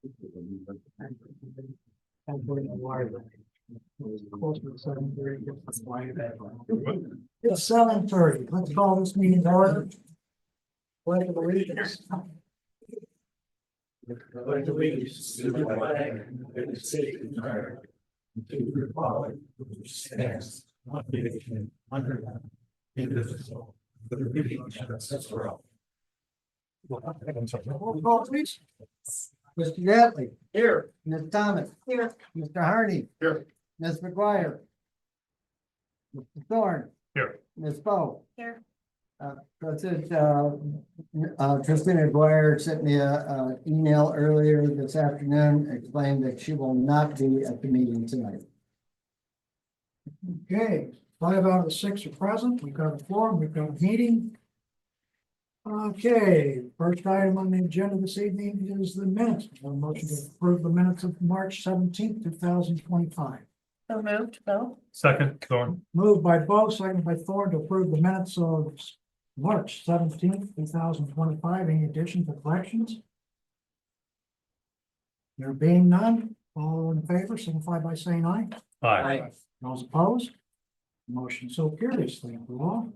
It's 7:30. Let's call this meeting to order. Pledge of allegiance. Pledge allegiance to the flag of the state of America, to the republic which stands one nation under God, indivisible, with liberty and justice for all. Roll call, please. Mr. Gatley. Here. Ms. Thomas. Here. Mr. Hardy. Here. Ms. McGuire. Mr. Thorne. Here. Ms. Bo. Here. Trustee McGuire sent me a email earlier this afternoon explaining that she will not be at the meeting tonight. Okay, 5 out of the 6 are present. We've got a forum, we've got a meeting. Okay, first item on the agenda this evening is the minutes. A motion to approve the minutes of March 17th, 2025. So moved, Bill. Second, Thorne. Moved by Bo, seconded by Thorne to approve the minutes of March 17th, 2025. Any additions or corrections? There being none, all in favor, signify by saying aye. Aye. Those opposed? Motion so carries. Thank you all.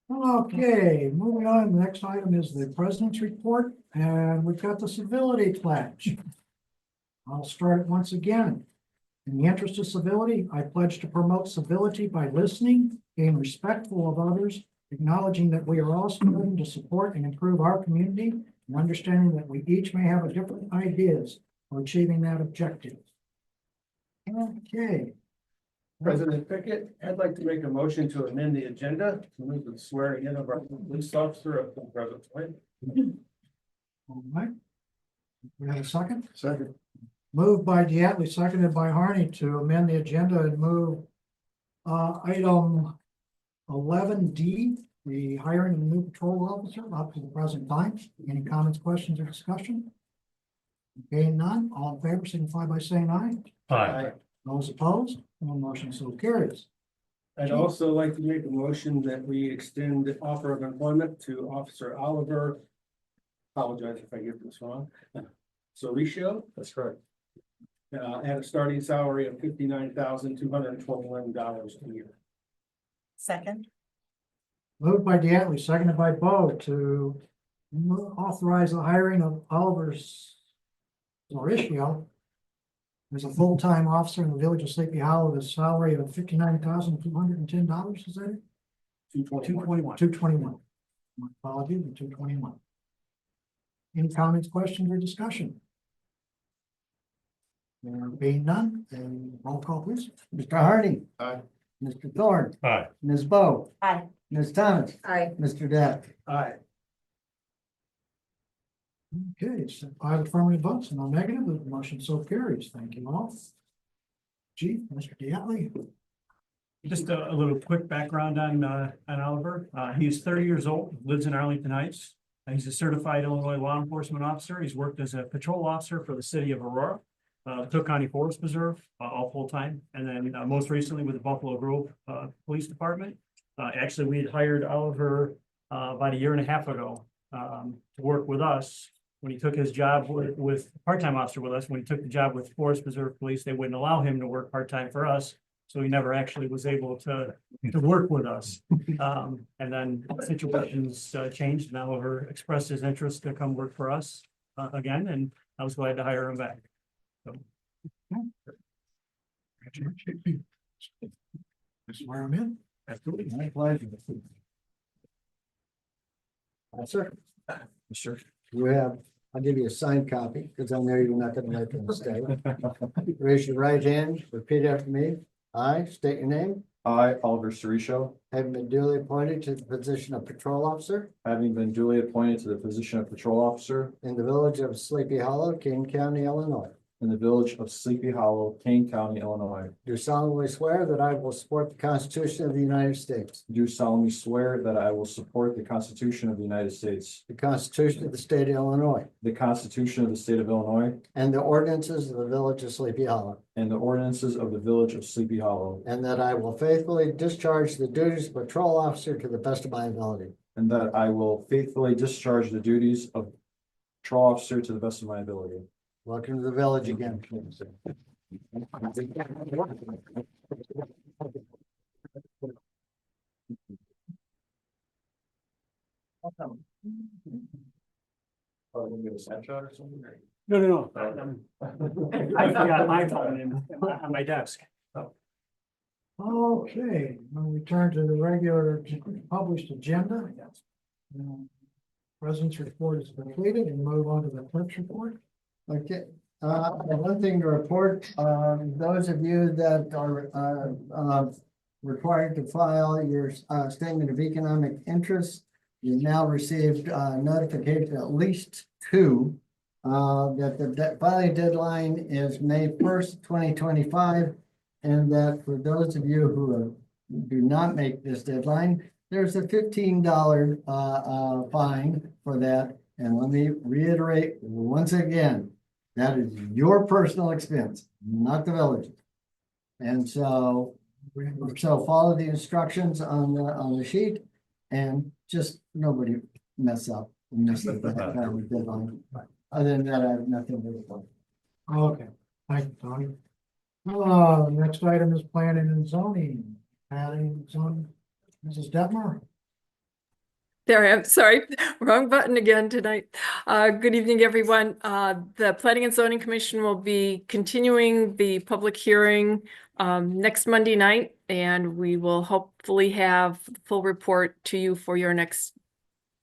Okay, moving on, the next item is the president's report, and we've got the civility pledge. I'll start it once again. In the interest of civility, I pledge to promote civility by listening, being respectful of others, acknowledging that we are all striving to support and improve our community, and understanding that we each may have a different ideas for achieving that objective. Okay. President Pickett, I'd like to make a motion to amend the agenda to move the swearing in of our police officer up to the present time. All right. We have a second? Second. Moved by Diatley, seconded by Harney to amend the agenda and move item 11D, the hiring of a new patrol officer up to the present time. Any comments, questions, or discussion? Okay, none. All in favor, signify by saying aye. Aye. Those opposed? No motion so carries. I'd also like to make a motion that we extend the offer of employment to Officer Oliver. Apologize if I get this wrong. Sorisho. That's correct. At a starting salary of $59,221 a year. Second. Moved by Diatley, seconded by Bo to authorize the hiring of Oliver Sorisho as a full-time officer in the village of Sleepy Hollow at a salary of $59,210, is that it? $221. My apologies, $221. Any comments, questions, or discussion? There being none, then roll call, please. Mr. Hardy. Aye. Mr. Thorne. Aye. Ms. Bo. Aye. Ms. Thomas. Aye. Mr. Dack. Aye. Okay, it's 5 affirmative votes and no negative. The motion so carries. Thank you all. Chief, Mr. Diatley. Just a little quick background on Oliver. He's 30 years old, lives in Arlington Heights. He's a certified Illinois law enforcement officer. He's worked as a patrol officer for the city of Aurora, Cook County Forest Preserve, all full time, and then most recently with the Buffalo Grove Police Department. Actually, we had hired Oliver about a year and a half ago to work with us. When he took his job with part-time officer with us, when he took the job with Forest Preserve Police, they wouldn't allow him to work part-time for us. So he never actually was able to work with us. And then situations changed, and Oliver expressed his interest to come work for us again, and I was glad to hire him back. So. Swear him in. Absolutely. My pleasure. Sir. Sure. You have, I'll give you a signed copy because I know you're not going to make a mistake. Raise your right hand, repeat after me. I state your name. I, Oliver Sorisho, Having been duly appointed to the position of patrol officer having been duly appointed to the position of patrol officer in the village of Sleepy Hollow, King County, Illinois. in the village of Sleepy Hollow, Kane County, Illinois, Do solemnly swear that I will support the Constitution of the United States, do solemnly swear that I will support the Constitution of the United States, the Constitution of the State of Illinois, the Constitution of the State of Illinois, and the ordinances of the village of Sleepy Hollow, and the ordinances of the village of Sleepy Hollow, and that I will faithfully discharge the duties of patrol officer to the best of my ability. and that I will faithfully discharge the duties of patrol officer to the best of my ability. Welcome to the village again. No. I forgot my phone on my desk. Okay, we'll return to the regular published agenda. President's report is completed and move on to the clerk's report. Okay, one thing to report, those of you that are required to file your statement of economic interest, you now received notification, at least two, that the filing deadline is May 1st, 2025. And that for those of you who do not make this deadline, there's a $15 fine for that. And let me reiterate once again, that is your personal expense, not the village. And so follow the instructions on the sheet and just nobody mess up. Miss the deadline. Other than that, I have nothing to report. Okay, thank you, Tony. Next item is planning and zoning. Planning, zoning, Mrs. Detmer. There I am, sorry, wrong button again tonight. Good evening, everyone. The Planning and Zoning Commission will be continuing the public hearing next Monday night, and we will hopefully have the full report to you for your next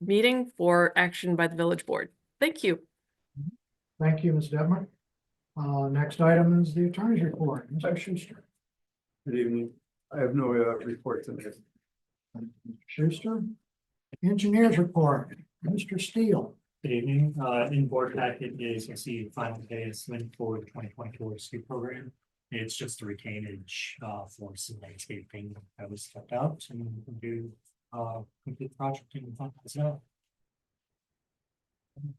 meeting for action by the village board. Thank you. Thank you, Ms. Detmer. Next item is the attorney's report. Mr. Schuster. Good evening. I have no report today. Mr. Schuster. Engineer's report, Mr. Steele. Good evening. In board packet is, you see, final pay is linked for the 2024 SKU program. It's just a retainage for some landscaping that was kept out, and we can do complete the project in front as well.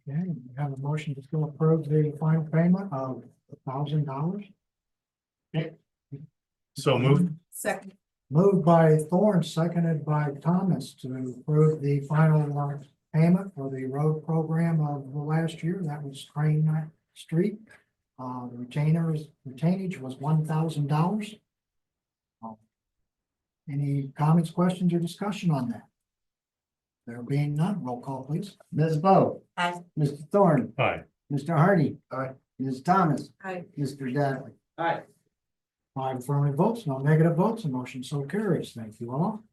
Okay, we have a motion to still approve the final payment of $1,000. So moved. Second. Moved by Thorne, seconded by Thomas to approve the final payment for the road program of the last year. That was Crane Street. The retainage was $1,000. Any comments, questions, or discussion on that? There being none, roll call, please. Ms. Bo. Aye. Mr. Thorne. Aye. Mr. Hardy. Aye. Ms. Thomas. Aye. Mr. Dattley. Aye. 5 affirmative votes, no negative votes, the motion so carries. Thank you all.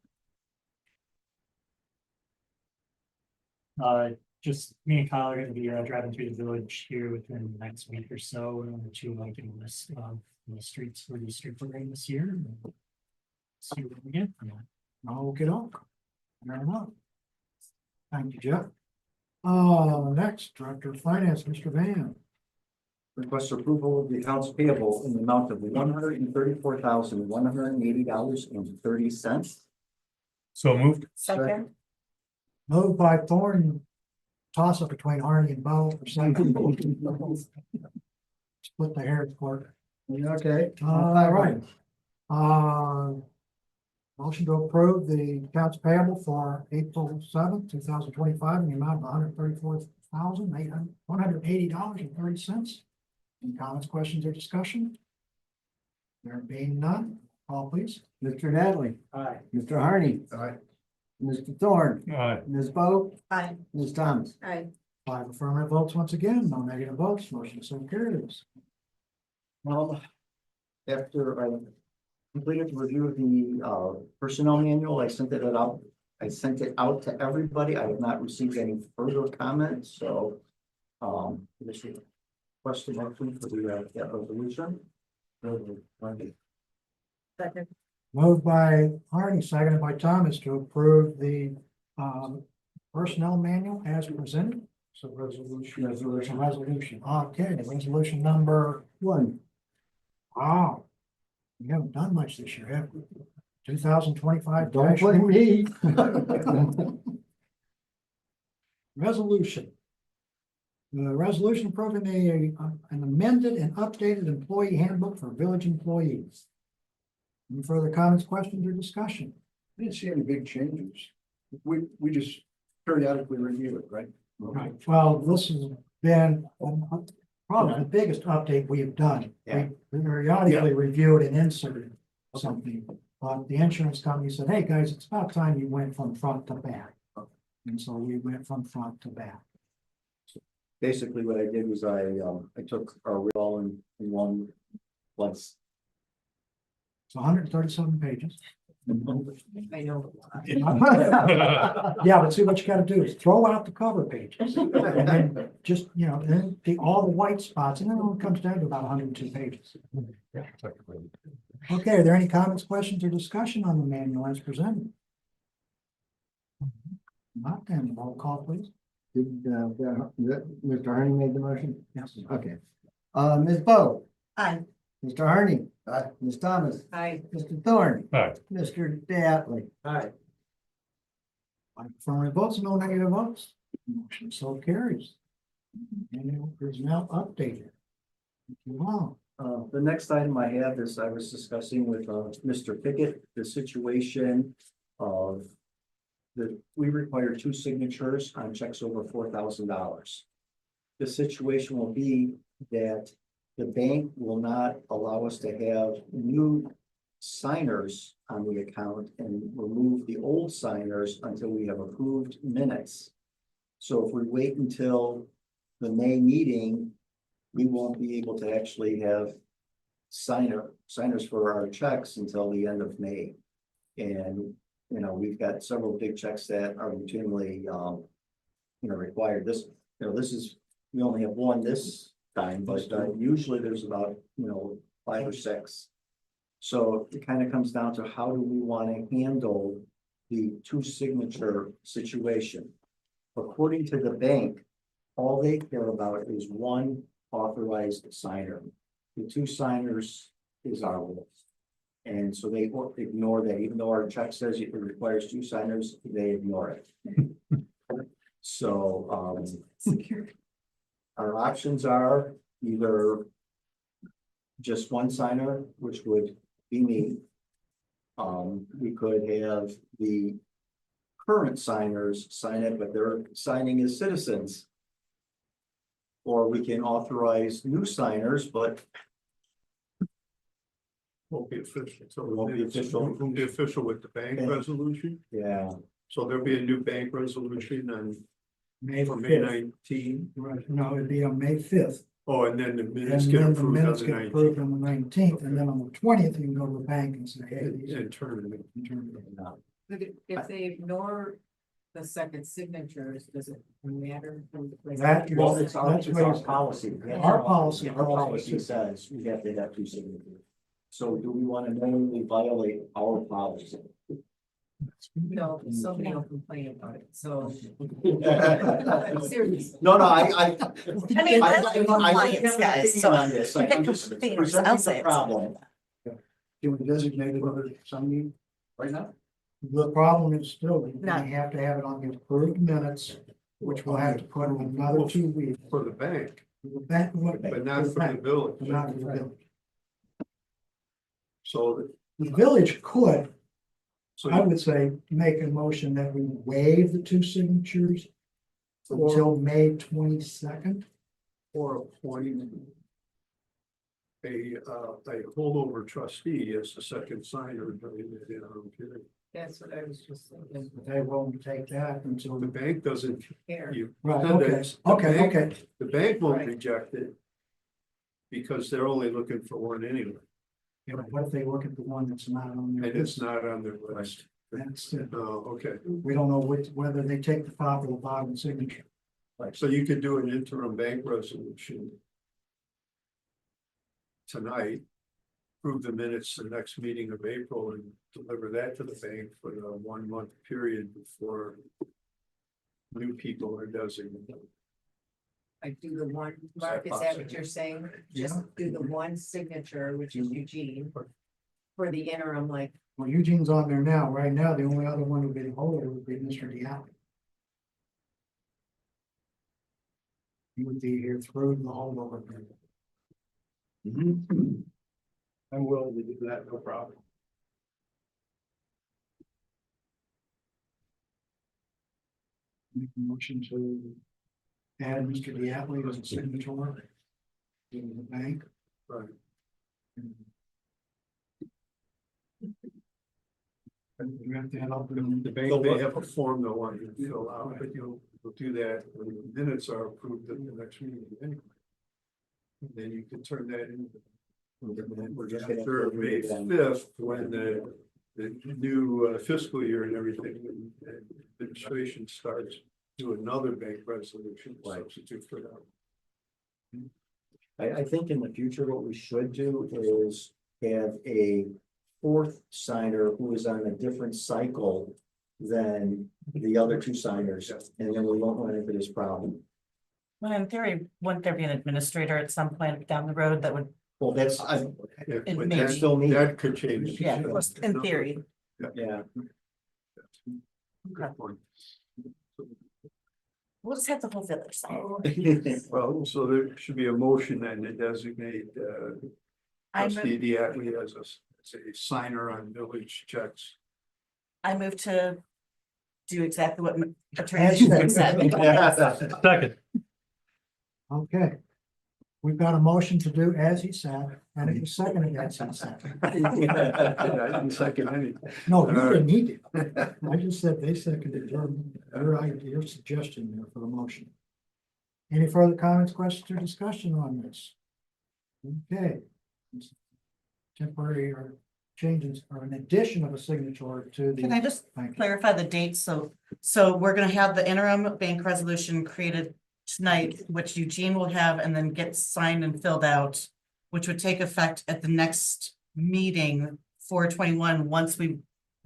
Just me and Kyle are gonna be driving through the village here within the next week or so, and to like a list of the streets for the street program this year. And see what we get from that. Okay, fair enough. Thank you, Jeff. Next, Director of Finance, Mr. Van. Request approval of the accounts payable in the amount of $134,180.30. So moved. Second. Moved by Thorne. Toss up between Arnie and Bo for second. Split the hairs, Court. Okay. All right. Motion to approve the accounts payable for April 7th, 2025 in the amount of $134,180.30. Any comments, questions, or discussion? There being none, call please. Mr. Dattley. Aye. Mr. Hardy. Aye. Mr. Thorne. Aye. Ms. Bo. Aye. Ms. Thomas. Aye. 5 affirmative votes once again, no negative votes, motion so carries. Well, after I completed the review of the personnel manual, I sent it out. I sent it out to everybody. I have not received any further comments, so this is question motion for the that resolution. Second. Moved by Hardy, seconded by Thomas to approve the personnel manual as presented. So resolution. Okay, resolution number 1. wow. We haven't done much this year, have we? 2025. Don't blame me. Resolution. The resolution approving an amended and updated employee handbook for village employees. Any further comments, questions, or discussion? I didn't see any big changes. We just periodically review it, right? Right, well, this is been probably the biggest update we've done. Yeah. We periodically reviewed and inserted something, but the insurance company said, hey, guys, it's about time you went from front to back. And so we went from front to back. Basically, what I did was I took our all in one place. It's 137 pages. I know. Yeah, but see what you gotta do is throw out the cover pages. And then just, then all the white spots, and then it comes down to about 102 pages. Okay, are there any comments, questions, or discussion on the manual as presented? Not then, roll call, please. Did, Mr. Harney made the motion? Yes. Okay. Ms. Bo, Aye. Mr. Harney, Ms. Thomas, Aye. Mr. Thorne, Aye. Mr. Dattley. Aye. Affirmative votes, no negative votes. Motion so carries. Manual is now updated. Wow. The next item I have is I was discussing with Mr. Pickett, the situation of we require 2 signatures on checks over $4,000. The situation will be that the bank will not allow us to have new signers on the account and remove the old signers until we have approved minutes. So if we wait until the May meeting, we won't be able to actually have signers for our checks until the end of May. And, we've got several big checks that are routinely, required. This is, we only have one this time, but usually there's about, 5 or 6. So it kind of comes down to how do we want to handle the 2 signature situation? According to the bank, all they care about is 1 authorized signer. The 2 signers is our list. And so they ignore that, even though our check says it requires 2 signers, they ignore it. So, our options are either just 1 signer, which would be me. We could have the current signers sign it, but they're signing as citizens. Or we can authorize new signers, but Won't be official. So It won't be official. It won't be official with the bank Okay. resolution. yeah, So there'll be a new bank resolution on May for May 5th. 19. Right, no, it'd be on May 5th. Oh, and then the And minutes get then the approved on minutes the get 19th. approved on the 19th, and then on the 20th, you can go to the bank and say, hey. these are- And turn it. no. But if they ignore the second signatures, does it matter? That is- Well, it's our that's what it's- policy. Our policy. Our policy says we have to have 2 signatures. So do we want to knowingly violate our policy? No, somebody will complain about it, so. Seriously. No, I I mean, I like have compliance, an guys, opinion so. on this. I'm just I'll presenting say the it. problem. Can we designate another signing right now? The problem is still, we Not- have to have it on the approved minutes, which we'll have to put in another 2 weeks. For the bank, The bank- but not for the village. But not for the village. So, The village could, so I would say, make a motion that we waive the 2 signatures until May 22nd. or appoint a holdover trustee as the second signer during the interim period. That's what I was just thinking. They won't take that until. The bank doesn't, Here. you, Right, And okay, the okay, bank- okay. the bank won't Right. reject it. Because they're only looking for 1 anyway, Yeah, but what if they look at the one that's not on there? and it's not on their list. That's it. Oh, okay, We don't know whether they take the top or the bottom signature. so you could do an interim bank resolution tonight, approve the minutes the next meeting of April and deliver that to the bank for the 1-month period before new people are designated. I do the one, Mark, is that what you're saying? Just Yeah. do the one signature, which is Eugene. For the interim, like, Well, Eugene's on there now. Right now, the only other one would be the holder would be Mr. Diallo. He would be here through the holdover period. I'm willing to do that, no problem. Make a motion to add Mr. Diatley as a signature in the bank. Right. And you have to have up in The bank, they have a form they'll want you to fill out, but you'll do that when the minutes are approved at the next meeting anyway. And then you can turn that in. We're just gonna- After May 5th, when the new fiscal year and everything, and administration starts, do another bank resolution to substitute for that. I think in the future, what we should do is have a fourth signer who is on a different cycle than the other two signers, and then we won't run into this problem. Well, in theory, wouldn't there be an administrator at some point down the road that would, Well, that's, Yeah, It but may that- be. Still me. That could change. yeah, of course, in theory. yeah, Good point. We'll just have the whole village sign. Well, so there should be a motion then to designate I trustee move, Diatley as a signer on village checks. I move to do exactly what Attorney Schmidt said. Second. Okay. We've got a motion to do as he said, and it was seconded as he said. I didn't second anything. No, you didn't need it. I just said they seconded your idea, your suggestion there for the motion. Any further comments, questions, or discussion on this? Okay. Temporary or changes or an addition of a signature to the. Can I just Thank you. clarify the dates? So we're gonna have the interim bank resolution created tonight, which Eugene will have and then get signed and filled out, which would take effect at the next meeting, 4/21, once we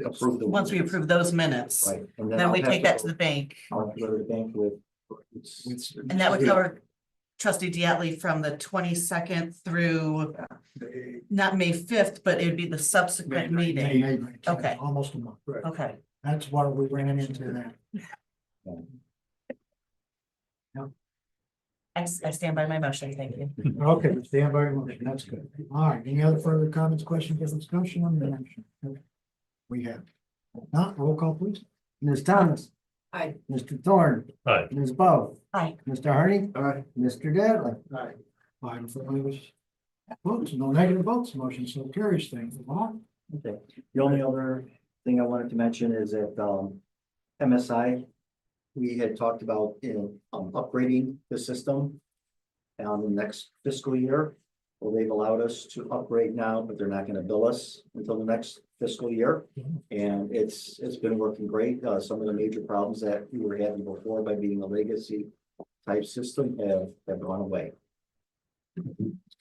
approve those minutes. Right, and Then I'll we have take that to the bank, I'll have to go to the bank with. and that would cover trustee Diatley from the 22nd through not May 5th, but it'd be the subsequent May meeting. May, Okay. Almost a month. Okay, That's why we ran into that. I stand by my motion, thank you. Okay, stand by your motion. That's good. All right, any other further comments, questions, or discussion on the motion? Okay. We have. Not roll call, please. Ms. Thomas. Aye. Mr. Thorne. Aye. Ms. Bo. Aye. Mr. Hardy. Aye. Mr. Dattley. Five affirmative votes, no negative votes, motion so carries. Thank you, Bob. Okay, the only other thing I wanted to mention is that, MSI. We had talked about upgrading the system. The next fiscal year. Well, they've allowed us to upgrade now, but they're not gonna bill us until the next fiscal year. And it's been working great. Some of the major problems that we were having before by being a legacy type system have gone away.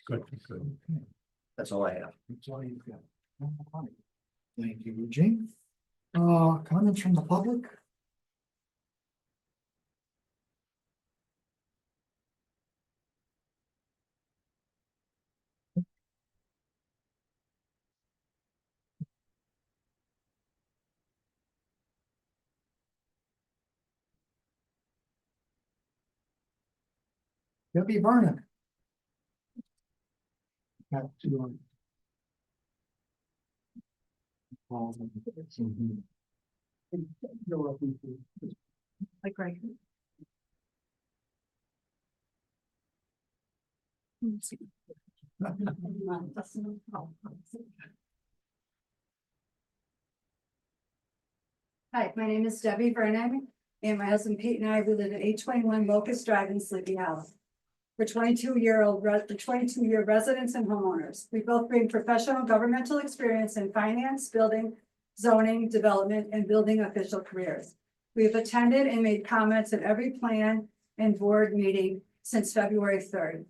Good. That's all I have. That's all you've got. Thank you, Eugene. Comments from the public? Debbie Vernon. Got to, Like, right. Hi, my name is Debbie Vernon, and my husband Pete and I, we live at 821 Locust Drive in Sleepy Hollow. We're 22-year residents and homeowners. We both bring professional governmental experience in finance, building, zoning, development, and building official careers. We have attended and made comments at every plan and board meeting since February 3rd.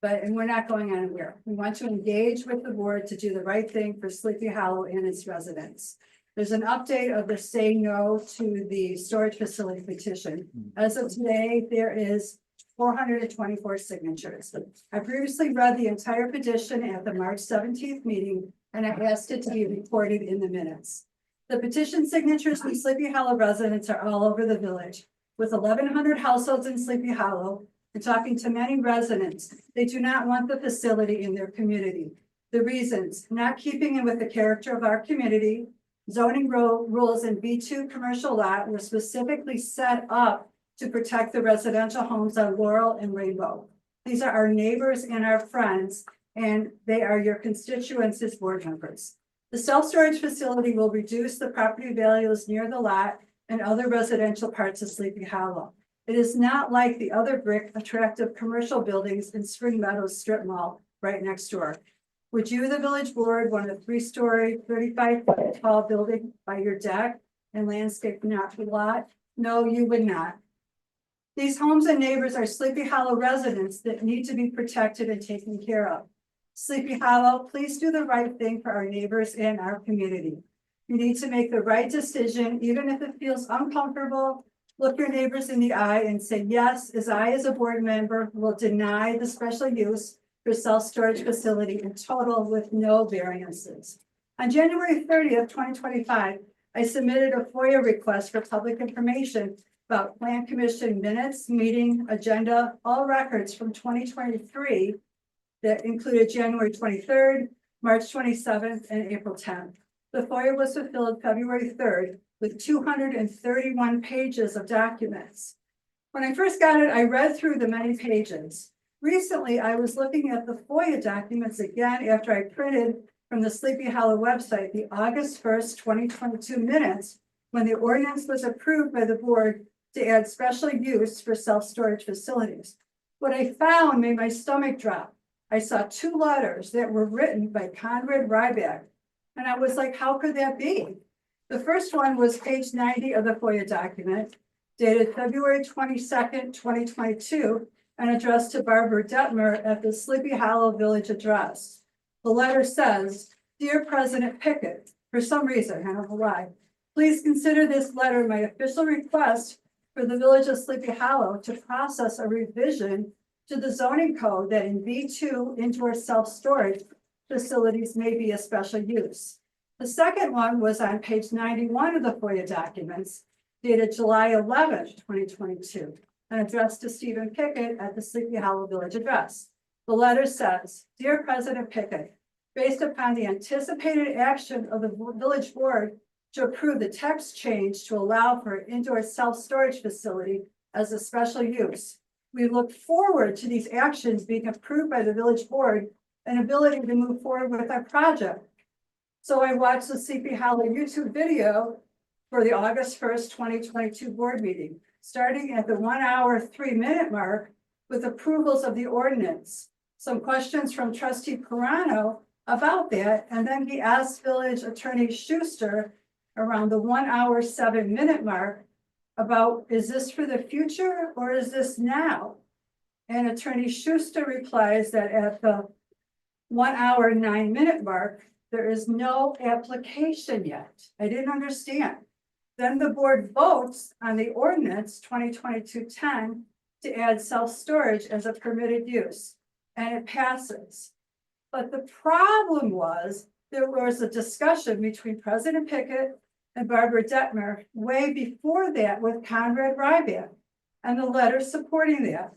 And we're not going anywhere. We want to engage with the board to do the right thing for Sleepy Hollow and its residents. There's an update of the say no to the storage facility petition. As of today, there is 424 signatures. I previously read the entire petition at the March 17th meeting, and I asked it to be recorded in the minutes. The petition signatures from Sleepy Hollow residents are all over the village. With 1,100 households in Sleepy Hollow, and talking to many residents, they do not want the facility in their community. The reasons: not keeping in with the character of our community, zoning rules in B2 commercial lot were specifically set up to protect the residential homes on Laurel and Rainbow. These are our neighbors and our friends, and they are your constituents as board members. The self-storage facility will reduce the property values near the lot and other residential parts of Sleepy Hollow. It is not like the other brick attractive commercial buildings in Spring Meadows Strip Mall right next door. Would you, the village board, want a 3-story, 35-foot tall building by your deck and landscape not the lot? No, you would not. These homes and neighbors are Sleepy Hollow residents that need to be protected and taken care of. Sleepy Hollow, please do the right thing for our neighbors and our community. You need to make the right decision, even if it feels uncomfortable. Look your neighbors in the eye and say, yes, as I, as a board member, will deny the special use for self-storage facility in total with no variances. On January 30th, 2025, I submitted a FOIA request for public information about Plan Commission minutes, meeting, agenda, all records from 2023 that included January 23rd, March 27th, and April 10th. The FOIA was fulfilled February 3rd with 231 pages of documents. When I first got it, I read through the many pages. Recently, I was looking at the FOIA documents again after I printed from the Sleepy Hollow website the August 1st, 2022 minutes when the ordinance was approved by the board to add special use for self-storage facilities. What I found made my stomach drop. I saw 2 letters that were written by Conrad Ryback, and I was like, how could that be? The first one was page 90 of the FOIA document, dated February 22nd, 2022, and addressed to Barbara Detmer at the Sleepy Hollow Village address. The letter says, Dear President Pickett, for some reason, I don't know why, please consider this letter my official request for the Village of Sleepy Hollow to process a revision to the zoning code that in B2 indoor self-storage facilities may be a special use. The second one was on page 91 of the FOIA documents, dated July 11th, 2022, and addressed to Stephen Pickett at the Sleepy Hollow Village address. The letter says, Dear President Pickett, based upon the anticipated action of the village board to approve the text change to allow for an indoor self-storage facility as a special use, we look forward to these actions being approved by the village board and ability to move forward with our project. So I watched the Sleepy Hollow YouTube video for the August 1st, 2022 board meeting, starting at the 1 hour, 3 minute mark with approvals of the ordinance. Some questions from Trustee Carano about that, and then he asked Village Attorney Schuster around the 1 hour, 7 minute mark about, is this for the future or is this now? And Attorney Schuster replies that at the 1 hour, 9 minute mark, there is no application yet. I didn't understand. Then the board votes on the ordinance 2022-10 to add self-storage as a permitted use, and it passes. But the problem was there was a discussion between President Pickett and Barbara Detmer way before that with Conrad Ryback and the letter supporting that.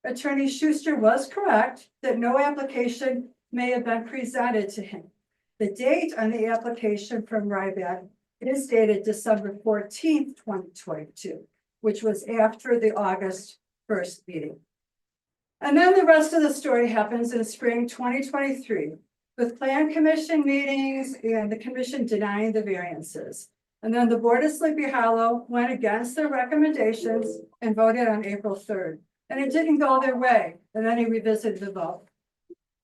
Attorney Schuster was correct that no application may have been presented to him. The date on the application from Ryback is dated December 14th, 2022, which was after the August 1st meeting. And then the rest of the story happens in spring 2023 with Plan Commission meetings and the commission denying the variances. And then the Board of Sleepy Hollow went against their recommendations and voted on April 3rd. And it didn't go their way. And then he revisited the vote.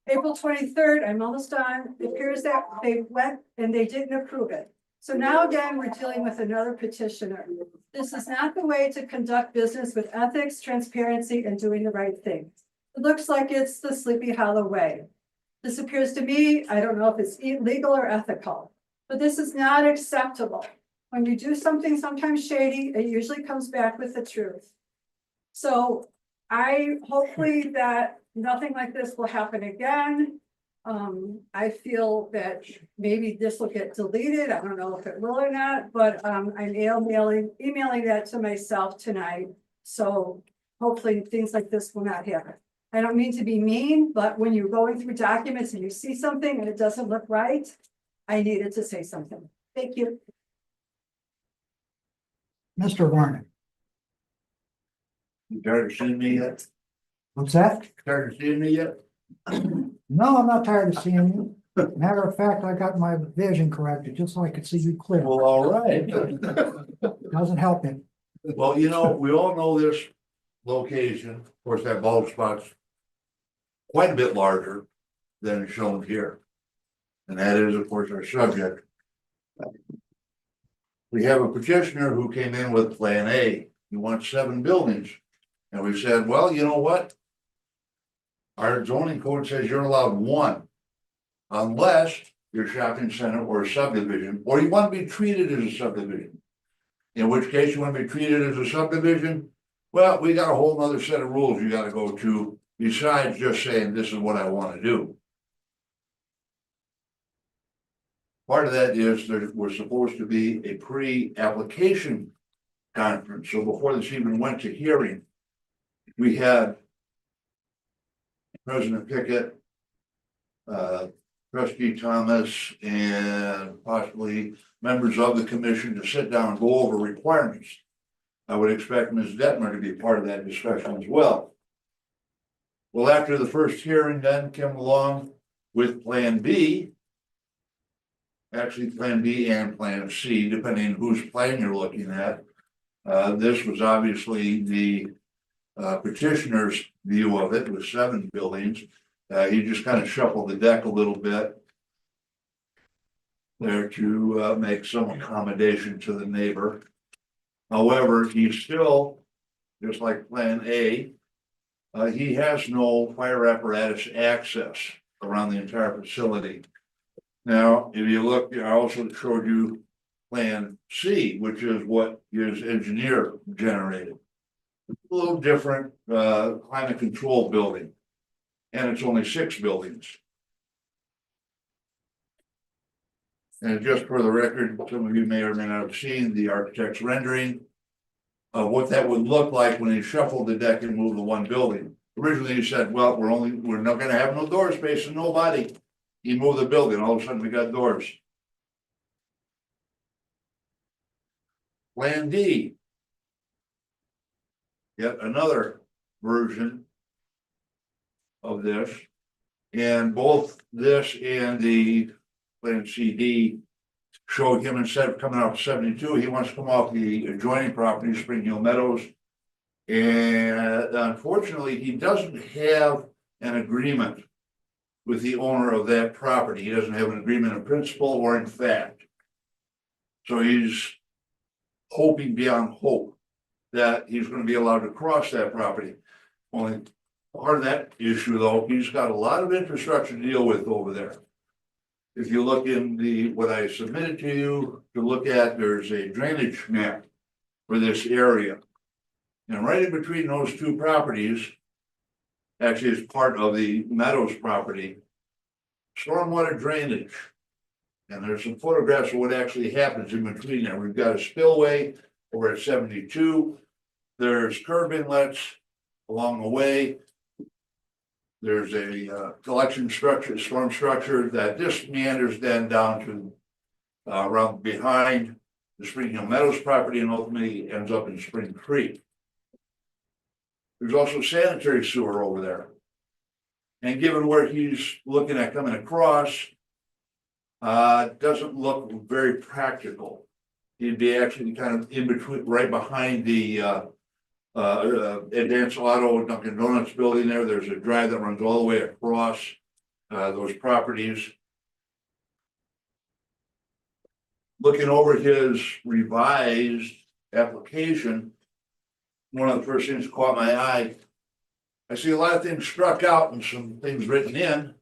April 23rd, I'm almost done. It appears that they went and they didn't approve it. So now again, we're dealing with another petitioner. This is not the way to conduct business with ethics, transparency, and doing the right thing. It looks like it's the Sleepy Hollow way. This appears to me, I don't know if it's legal or ethical, but this is not acceptable. When you do something sometimes shady, it usually comes back with the truth. So I hopefully that nothing like this will happen again. I feel that maybe this will get deleted. I don't know if it will or not, but I'm emailing that to myself tonight. So hopefully things like this will not happen. I don't mean to be mean, but when you're going through documents and you see something and it doesn't look right, I needed to say something. Thank you. Mr. Varnick. You tired of seeing me yet? What's that? Tired of seeing me yet? No, I'm not tired of seeing you. Matter of fact, I got my vision corrected, just so I could see you clear. Well, all right. Doesn't help it. Well, you know, we all know this location, of course, that bulb spot's quite a bit larger than shown here. And that is, of course, our subject. We have a petitioner who came in with Plan A. He wants 7 buildings. And we said, well, you know what? Our zoning code says you're allowed 1. Unless you're a shopping center or a subdivision, or you want to be treated as a subdivision. In which case you want to be treated as a subdivision, well, we got a whole nother set of rules you gotta go to, besides just saying this is what I want to do. Part of that is there was supposed to be a pre-application conference, so before this even went to hearing, we had President Pickett, Trustee Thomas, and possibly members of the commission to sit down and go over requirements. I would expect Ms. Detmer to be part of that discussion as well. Well, after the first hearing then came along with Plan B. Actually, Plan B and Plan C, depending on whose plan you're looking at. This was obviously the petitioner's view of it with 7 buildings. He just kind of shuffled the deck a little bit there to make some accommodation to the neighbor. However, he's still, just like Plan A, he has no fire apparatus access around the entire facility. Now, if you look, I also showed you Plan C, which is what his engineer generated. A little different, climate control building. And it's only 6 buildings. And just for the record, some of you may or may not have seen the architect's rendering of what that would look like when he shuffled the deck and moved the 1 building. Originally, he said, well, we're not gonna have no door space and nobody. He moved the building, all of a sudden we got doors. Plan D. Yet another version of this, and both this and the Plan CD showed him, instead of coming off 72, he wants to come off the adjoining property, Spring Hill Meadows. And unfortunately, he doesn't have an agreement with the owner of that property. He doesn't have an agreement in principle or in fact. So he's hoping beyond hope that he's going to be allowed to cross that property. Only part of that issue, though, he's got a lot of infrastructure to deal with over there. If you look in what I submitted to you to look at, there's a drainage map for this area. And right in between those 2 properties, actually is part of the Meadows property, stormwater drainage. And there's some photographs of what actually happens in between there. We've got a spillway over at 72. There's curb inlets along the way. There's a collection structure, storm structure that just meanders then down to around behind the Spring Hill Meadows property and ultimately ends up in Spring Creek. There's also sanitary sewer over there. And given where he's looking at coming across, doesn't look very practical. He'd be actually kind of in between, right behind the Advanced Auto Dunkin' Donuts building there. There's a drive that runs all the way across those properties. Looking over his revised application, one of the first things that caught my eye, I see a lot of things struck out and some things written in.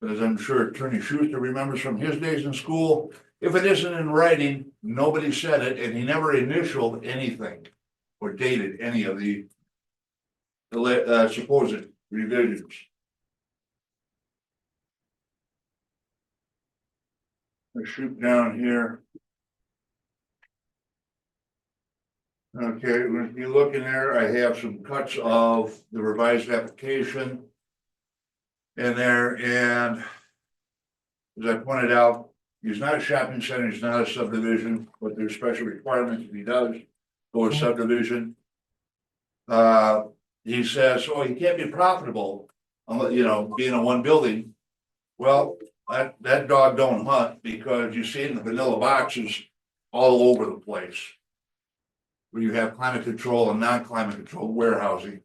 As I'm sure Attorney Schuster remembers from his days in school, if it isn't in writing, nobody said it, and he never initialed anything or dated any of the supposed revisions. Let's shoot down here. Okay, when you look in there, I have some cuts of the revised application in there, and as I pointed out, he's not a shopping center, he's not a subdivision, but there's special requirements if he does go a subdivision. He says, oh, you can't be profitable, unless, you know, being in one building. Well, that dog don't hunt, because you see it in the vanilla boxes all over the place. Where you have climate control and non-climate controlled warehousing.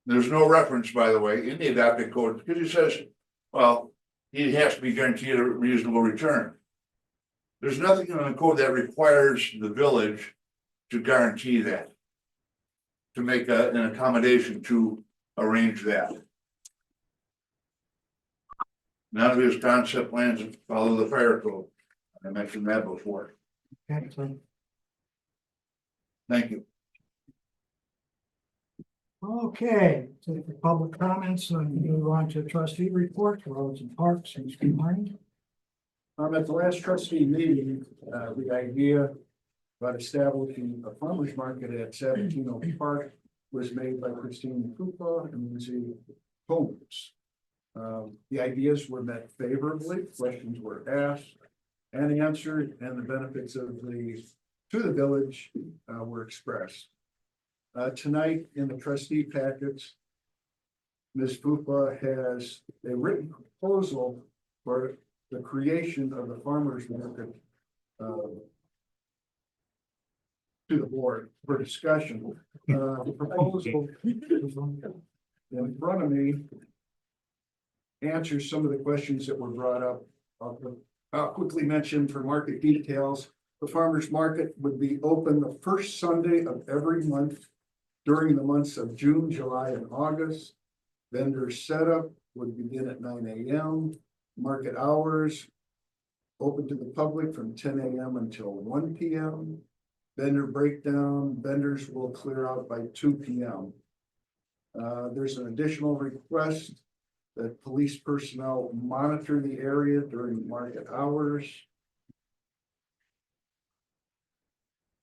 There's no reference, by the way, in the adopted code, because he says, well, he has to be guaranteed a reasonable return. There's nothing in the code that requires the village to guarantee that. To make an accommodation to arrange that. None of his concept plans follow the fire code. I mentioned that before. Excellent. Thank you. Okay, take the public comments and move on to trustee report, roads and parks and streamlining. At the last trustee meeting, the idea about establishing a farmer's market at 17 Oak Park was made by Christine Krupa and Lindsay Holmes. The ideas were met favorably, questions were asked and answered, and the benefits of to the village were expressed. Tonight in the trustee packets, Ms. Krupa has a written proposal for the creation of the farmer's market to the board for discussion. The proposal in front of me answers some of the questions that were brought up. I'll quickly mention for market details, the farmer's market would be open the first Sunday of every month during the months of June, July, and August. Vendor setup would begin at 9 a.m. Market hours open to the public from 10 a.m. until 1 p.m. Vendor breakdown, vendors will clear out by 2 p.m. There's an additional request that police personnel monitor the area during market hours.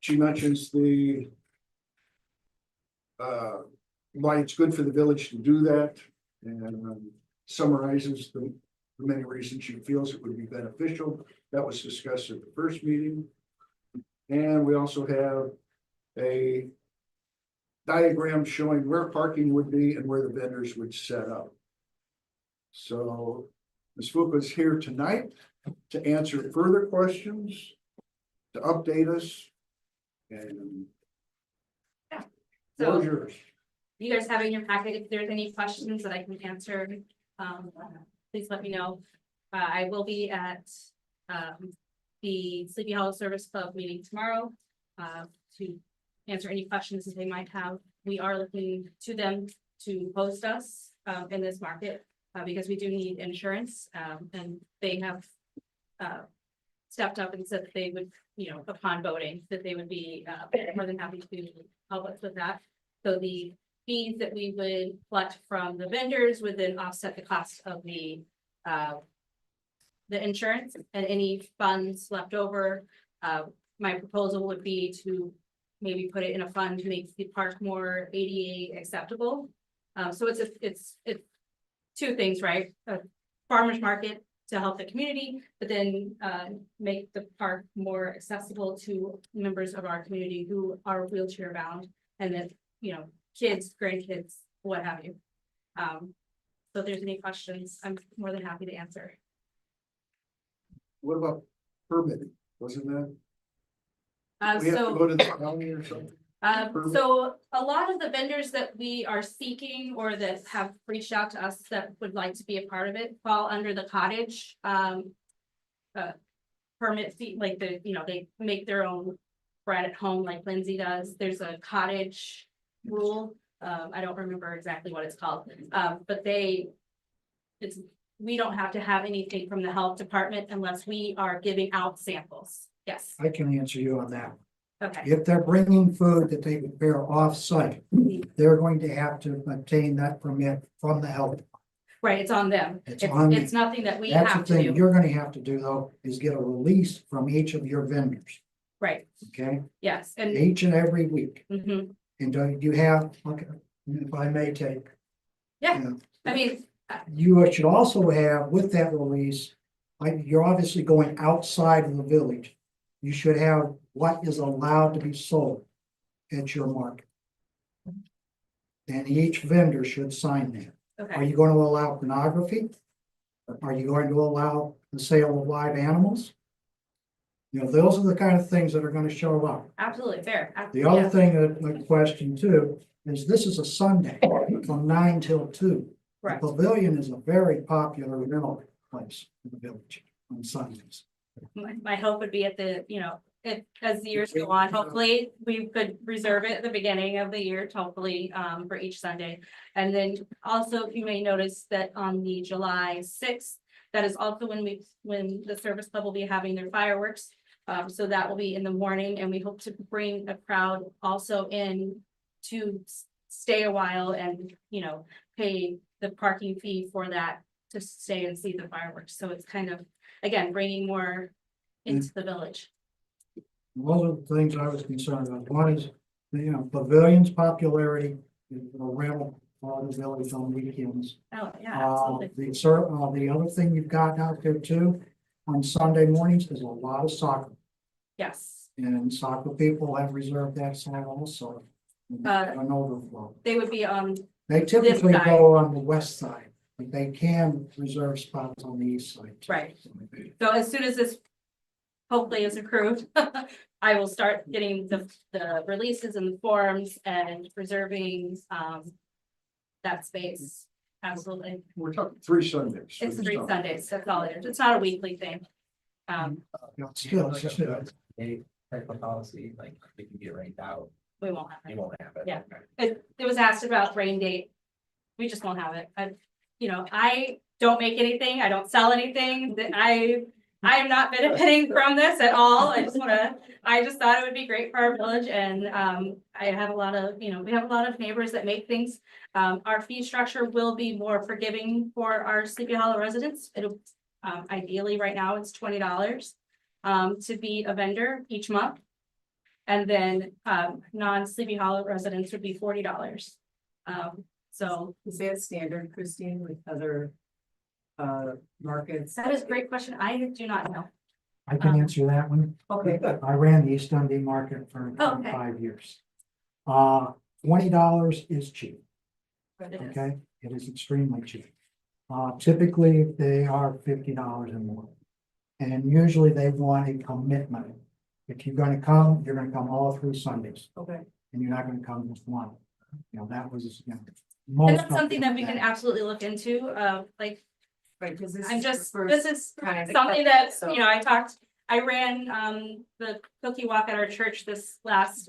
She mentions why it's good for the village to do that, and summarizes the many reasons she feels it would be beneficial. That was discussed at the first meeting. And we also have a diagram showing where parking would be and where the vendors would set up. So Ms. Fuqa is here tonight to answer further questions, to update us, and So yours. you guys have in your packet, if there's any questions that I can answer, please let me know. I will be at the Sleepy Hollow Service Club meeting tomorrow to answer any questions that they might have. We are looking to them to host us in this market because we do need insurance, and they have stepped up and said that they would, you know, upon voting, that they would be more than happy to help us with that. So the fees that we would collect from the vendors would then offset the cost of the insurance, and any funds left over. My proposal would be to maybe put it in a fund to make the park more ADA acceptable. So it's two things, right? A farmer's market to help the community, but then make the park more accessible to members of our community who are wheelchair bound, and then, you know, kids, grandkids, what have you. So if there's any questions, I'm more than happy to answer. What about permitting? Wasn't that? We have to So go to the county or something? so a lot of the vendors that we are seeking or that have reached out to us that would like to be a part of it fall under the cottage permit fee, like they make their own bread at home like Lindsay does. There's a cottage rule. I don't remember exactly what it's called, but we don't have to have anything from the health department unless we are giving out samples. Yes. I can answer you on that. Okay. If they're bringing food that they prepare off-site, they're going to have to obtain that permit from the health. Right. It's on them. It's nothing that we That's have the to thing do. you're gonna have to do though, is get a release from each of your vendors, Right. okay? Yes. And Each and every week. mhm. And do you have, okay, if I may take. Yeah. you know, I mean, You should also have with that release, like, you're obviously going outside of the village. You should have what is allowed to be sold at your market. And each vendor should sign that. Are Okay, you going to allow pornography? Are you going to allow the sale of live animals? You know, those are the kind of things that are going to show up. absolutely, fair. The other Yeah. thing that the question too is this is a Sunday from 9 till 2. The Correct. pavilion is a very popular rental place in the village on Sundays. My hope would be at the, if, as the years go on, hopefully we could reserve it at the beginning of the year, hopefully, for each Sunday. And then also, you may notice that on the July 6th, that is also when the service club will be having their fireworks. So that will be in the morning, and we hope to bring a crowd also in to stay a while and, pay the parking fee for that to stay and see the fireworks. So it's kind of, again, bringing more into the village. One of the things I was concerned about, one is, pavilion's popularity, the rental for the village on weekends. Oh, yeah, absolutely. The other thing you've got out there too, on Sunday mornings is a lot of soccer. Yes, And soccer people have reserved that side also. An overflow. they would be on, They typically side. go on the west side, but they can reserve spots on the east side. too. right. So as soon as this hopefully is approved, I will start getting the releases and the forms and reserving, that space. Absolutely. We're talking 3 Sundays. It's 3 Sundays, that's all it is. It's not a weekly thing. Still, A type of policy, like they can get rained out, We won't have you it. won't have it. Yeah. Okay. It was asked about rain date. We just won't have it. I don't make anything. I don't sell anything. That I am not benefiting from this at all. I just thought it would be great for our village, and I have a lot of, we have a lot of neighbors that make things. Our fee structure will be more forgiving for our Sleepy Hollow residents. It'll ideally, right now, it's $20 to be a vendor each month. And then non-Sleepy Hollow residents would be $40. So Is that standard, Christine, with other markets? that is a great question. I do not know. I can answer that one. Okay, I ran the East Dundee market for Oh, okay. 5 years. $20 is cheap, But it is. okay? It is extremely cheap. Typically, they are $50 or more. And usually they want a commitment. If you're gonna come, you're gonna come all through Sundays, okay. and you're not gonna come just one. That was, And most. that's something that we can companies absolutely look into, like, Right, because this I'm is the just, first this is time. something that, So- I ran the cookie walk at our church this last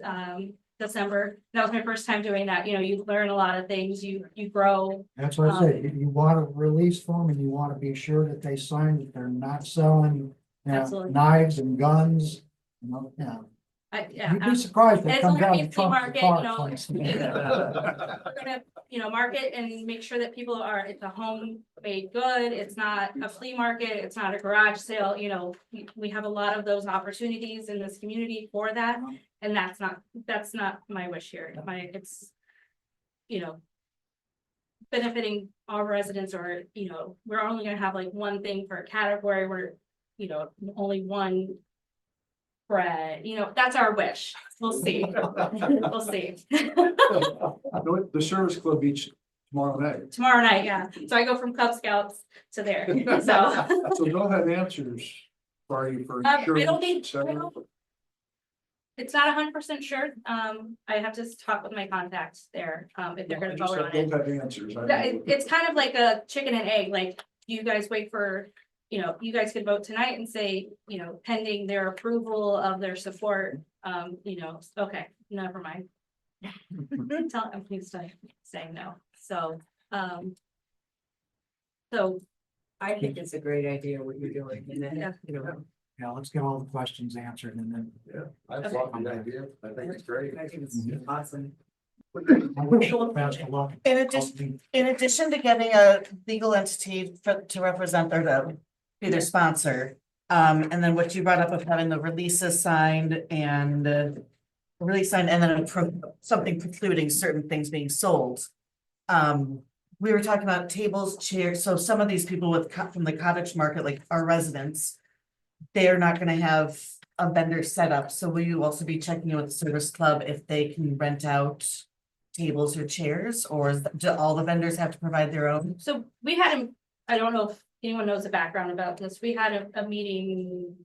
December. That was my first time doing that. You learn a lot of things, you grow. That's what I said, you want a release form and you want to be sure that they sign that they're not selling Absolutely. knives and guns. Yeah. You'd be surprised what It's comes only out a of the flea trunk of market, the car. We're gonna, market and make sure that people it's a homemade good. It's not a flea market. It's not a garage sale, we have a lot of those opportunities in this community for that. And that's not my wish here. It's benefiting our residents, or, we're only gonna have like one thing per category where, only one bread, that's our wish. We'll see. We'll see. The service club meets tomorrow night. Tomorrow night, yeah. So I go from Cub Scouts to there, so. So they'll have answers for you for It'll be, insurance, et cetera. it's not 100% sure. I have to talk with my contacts there, if they're gonna vote on it. They'll have answers. It's kind of like a chicken and egg, like you guys wait for, you guys could vote tonight and say, pending their approval of their support, okay, never mind. I'm pleased to say no, so, I think it's a great idea what you're doing, and Yeah. then, Yeah, let's get all the questions answered and then. I love the idea, I think it's great. I think it's awesome. I wish you the best of luck. In addition to getting a legal entity to represent or to be their sponsor, and then what you brought up of having the releases signed and and then something precluding certain things being sold. We were talking about tables, chairs, so some of these people from the cottage market, like our residents, they're not gonna have a vendor setup, so will you also be checking in with the service club if they can rent out tables or chairs, or do all the vendors have to provide their own? So we had, I don't know if anyone knows the background about this. We had a meeting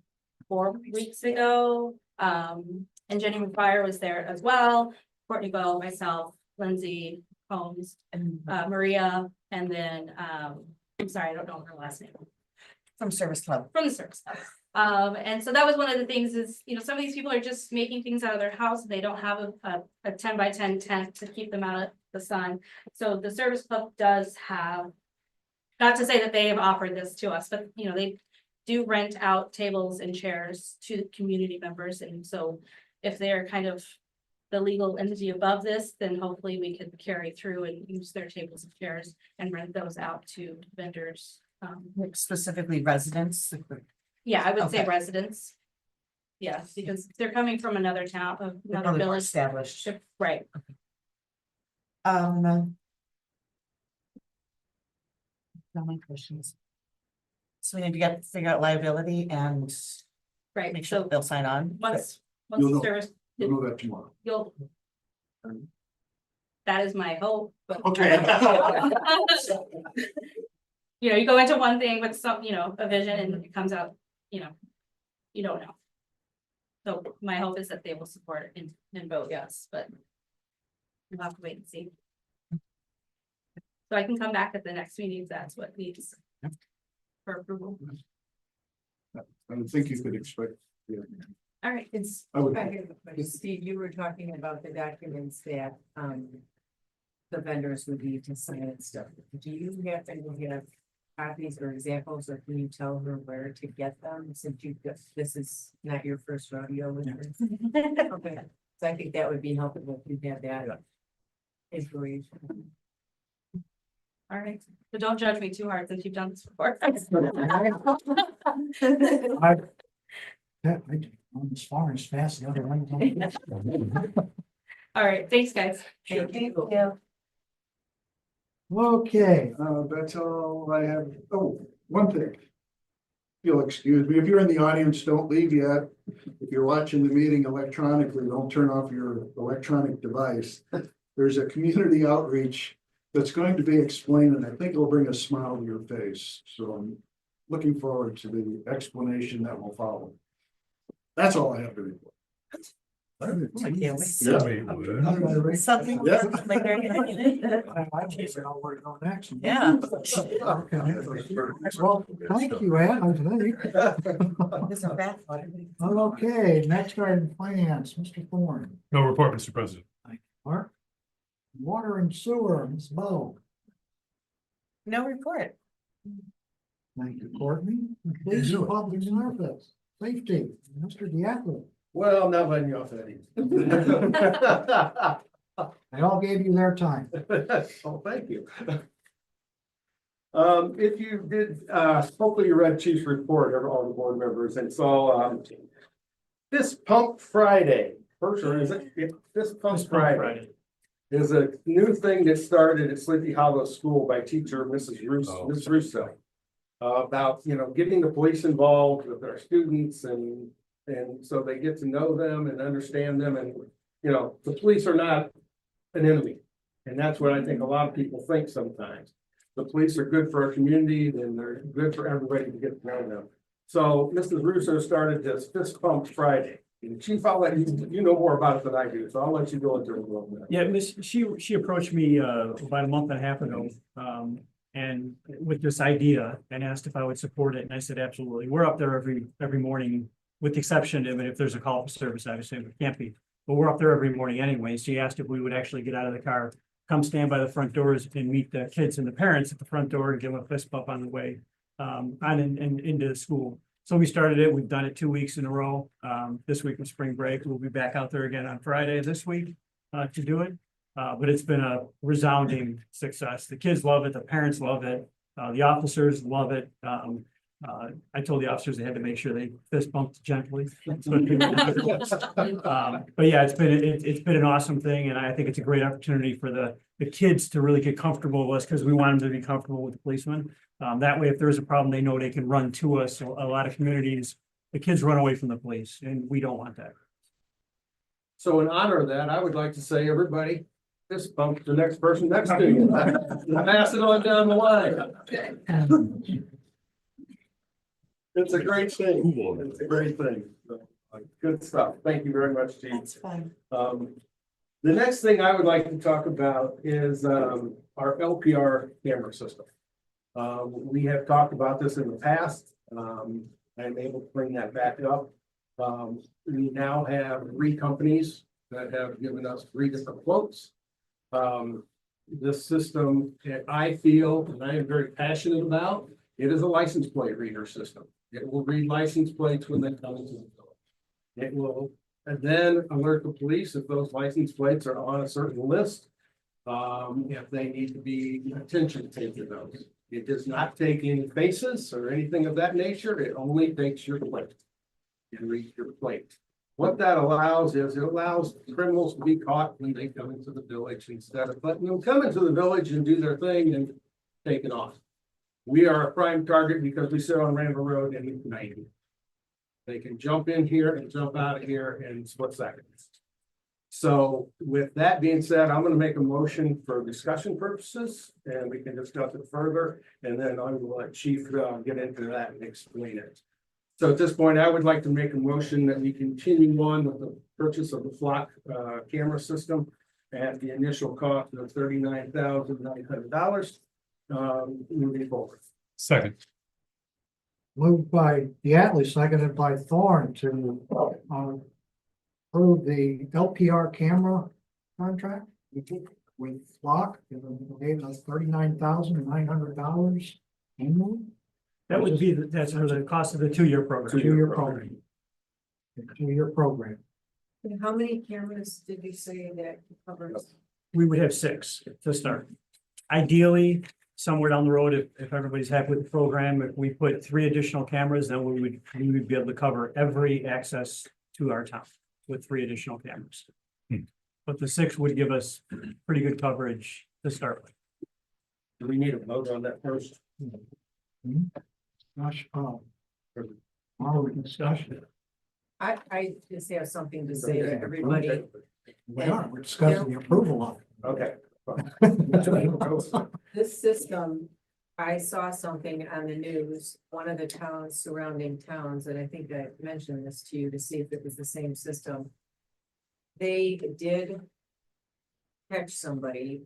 4 weeks ago. And Jenny McGuire was there as well. Courtney Bowe, myself, Lindsay Holmes, and Maria, and then, I'm sorry, I don't know her last name. From service club. From the service club. And so that was one of the things is, you know, some of these people are just making things out of their house. They don't have a 10 by 10 tent to keep them out of the sun. So the service club does have, not to say that they have offered this to us, but you know, they do rent out tables and chairs to community members. And so if they're kind of the legal entity above this, then hopefully we can carry through and use their tables and chairs and rent those out to vendors. Like specifically residents? Yeah, I would say Okay. residents. Yes, because they're coming from another town, They're another probably more village. established. Right. No more questions. So we need to figure out liability and Right, make sure so they'll sign on. once You'll the know. service, You'll know that tomorrow. you'll. That is my hope, but. Okay. You know, you go into one thing with some, you know, a vision and it comes out, you know, you don't know. So my hope is that they will support it and vote yes, but. We'll have to wait and see. So I can come back at the next meeting if that's what needs. For approval. I would think you could expect. Yeah. All right, It's, I would- Steve, you were talking about the documents that, the vendors would need to sign and stuff. Do you happen to have copies or examples, or can you tell her where to get them, since this is not your first rodeo with this? Okay, so I think that would be helpful if you had that information. all right, but don't judge me too hard since you've done this before. I on as far as fast the other one. All right, thanks, guys. Thank you. Okay, That's all I have. Oh, one thing. You'll excuse me, if you're in the audience, don't leave yet. If you're watching the meeting electronically, don't turn off your electronic device. There's a community outreach that's going to be explained, and I think it'll bring a smile to your face. So I'm looking forward to the explanation that will follow. That's all I have to report. Something. Yeah. Like they're gonna get it. I can't say where to go next. Yeah. Okay. Well, thank you, Ed, I think. This is bad. Okay, next item, finance, Mr. Thorne. No report, Mr. President. Mark. Water and sewer, Ms. Bo. No report. Thank you, Courtney. Police and public service, safety, Mr. Diatlov. Well, not letting you off that easy. They all gave you their time. Oh, thank you. If you did, hopefully you read Chief's report, all the board members, and so, this Pump Friday, first, or is it, this Pump Friday is a new thing that started at Sleepy Hollow School by teacher Mrs. Russo, Ms. Russo. About, you know, getting the police involved with our students and so they get to know them and understand them, and, you know, the police are not an enemy. And that's what I think a lot of people think sometimes. The police are good for our community and they're good for everybody to get to know them. So Mrs. Russo started this Fist Pump Friday. And Chief, I'll let you know more about it than I do, so I'll let you go into it a little bit. Yeah, she approached me about a month and a half ago, and with this idea and asked if I would support it, and I said, absolutely. We're up there every morning, with the exception of if there's a call for service, obviously it can't be, but we're up there every morning anyway. She asked if we would actually get out of the car, come stand by the front doors and meet the kids and the parents at the front door and give them a fist bump on the way into the school. So we started it. We've done it 2 weeks in a row. This week was spring break. We'll be back out there again on Friday this week to do it. But it's been a resounding success. The kids love it. The parents love it. The officers love it. I told the officers they had to make sure they fist bumped gently. But yeah, it's been an awesome thing, and I think it's a great opportunity for the kids to really get comfortable with us, because we want them to be comfortable with the policemen. That way, if there's a problem, they know they can run to us. So a lot of communities the kids run away from the police, and we don't want that. So in honor of that, I would like to say, everybody, fist bump the next person next to you. Pass it on down the line. It's a great thing. It's a great thing. So, good stuff. Thank you very much, Chief. That's fine. The next thing I would like to talk about is, our LPR camera system. We have talked about this in the past. I'm able to bring that back up. We now have 3 companies that have given us 3 different quotes. This system, I feel, and I am very passionate about, it is a license plate reader system. It will read license plates when they come into the village. It will, and then alert the police if those license plates are on a certain list. If they need to be attention paid to those. It does not take any faces or anything of that nature. It only takes your plate. And reads your plate. What that allows is it allows criminals to be caught when they come into the village instead of letting them come into the village and do their thing and take it off. We are a prime target because we sit on Randall Road and 90. They can jump in here and jump out of here in split seconds. So with that being said, I'm going to make a motion for discussion purposes and we can discuss it further. And then I will let Chief get into that and explain it. So at this point, I would like to make a motion that we continue on with the purchase of the flock camera system at the initial cost of $39,900. Moving forward. Second. Moved by Diatley, seconded by Thorne to approve the LPR camera contract with Flock. Gave us $39,900 annually. That would be, that's for the cost of the 2-year program. 2-year program. 2-year program. And how many cameras did you say that covers? We would have 6 to start. Ideally, somewhere down the road, if everybody's happy with the program, if we put 3 additional cameras, then we would be able to cover every access to our town with 3 additional cameras. But the 6 would give us pretty good coverage to start with. Do we need a vote on that first? Gosh, our discussion. I just have something to say to everybody. We're discussing the approval of Okay. it. This system, I saw something on the news, one of the towns, surrounding towns, and I think I mentioned this to you to see if it was the same system. They did catch somebody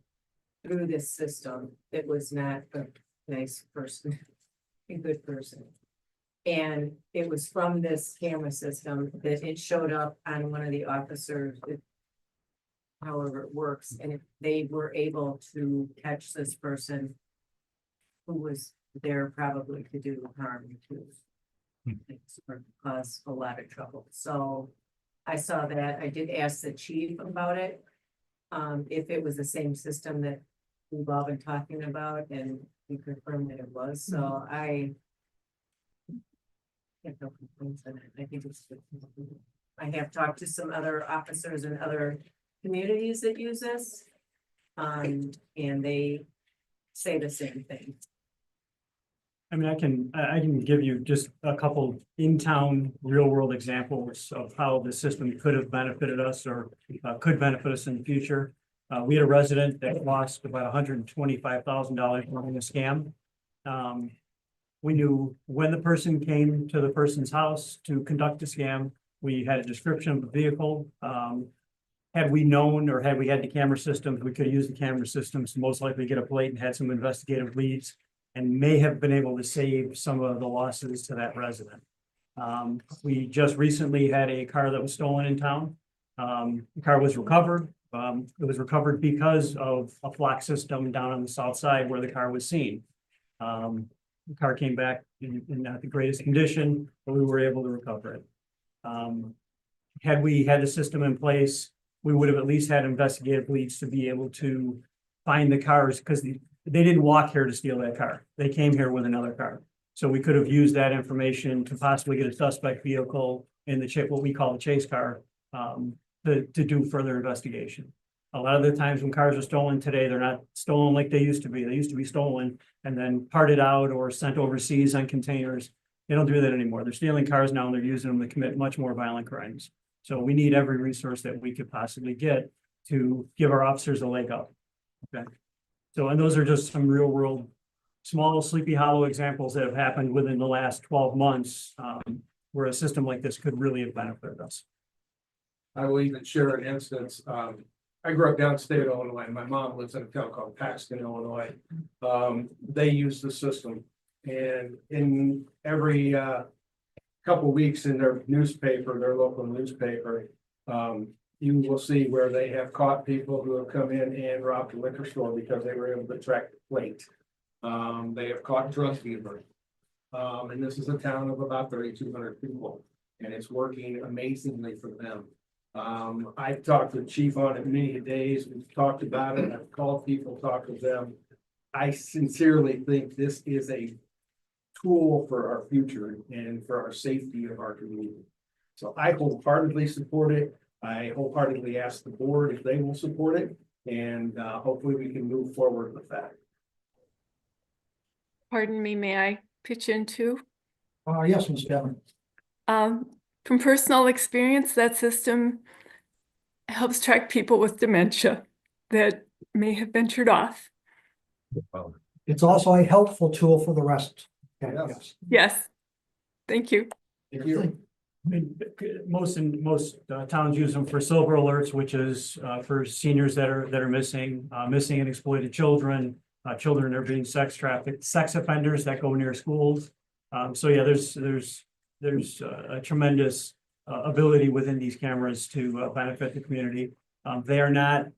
through this system that was not a nice person, a good person. And it was from this camera system that it showed up on one of the officers, however it works, and if they were able to catch this person who was there probably to do harm to or cause a lot of trouble. So I saw that. I did ask the chief about it. If it was the same system that we've all been talking about, and he confirmed that it was. So I have no complaints on it. I think it's good. I have talked to some other officers in other communities that use this. And they say the same thing. I mean, I can give you just a couple in-town, real-world examples of how the system could have benefited us or could benefit us in the future. We had a resident that lost about $125,000 running a scam. We knew when the person came to the person's house to conduct a scam. We had a description of the vehicle. Had we known or had we had the camera systems, we could have used the camera systems to most likely get a plate and had some investigative leads and may have been able to save some of the losses to that resident. We just recently had a car that was stolen in town. The car was recovered. It was recovered because of a flock system down on the south side where the car was seen. The car came back in not the greatest condition, but we were able to recover it. Had we had the system in place, we would have at least had investigative leads to be able to find the cars because they didn't walk here to steal that car. They came here with another car. So we could have used that information to possibly get a suspect vehicle in the what we call the chase car to do further investigation. A lot of the times when cars are stolen today, they're not stolen like they used to be. They used to be stolen and then parted out or sent overseas on containers. They don't do that anymore. They're stealing cars now and they're using them to commit much more violent crimes. So we need every resource that we could possibly get to give our officers a leg up. Okay. So, and those are just some real world, small Sleepy Hollow examples that have happened within the last 12 months, where a system like this could really have benefited us. I will even share an instance. I grew up downstate Illinois. My mom lives in a town called Paxton, Illinois. They use the system, and in every couple weeks in their newspaper, their local newspaper, you will see where they have caught people who have come in and robbed a liquor store because they were able to track the plate. They have caught drug dealers. And this is a town of about 3,200 people, and it's working amazingly for them. I've talked to the chief on it many days. We've talked about it. I've called people, talked to them. I sincerely think this is a tool for our future and for our safety of our community. So I wholeheartedly support it. I wholeheartedly ask the board if they will support it, and hopefully we can move forward with that. Pardon me, may I pitch in too? Yes, Ms. Devon. From personal experience, that system helps track people with dementia that may have ventured off. It's also a helpful tool for the rest. Okay, Yes. yes. Yes, thank you. Thank you. I mean, most towns use them for silver alerts, which is for seniors that are missing and exploited children, children that are being sex trafficked, sex offenders that go near schools. So yeah, there's a tremendous ability within these cameras to benefit the community. They are not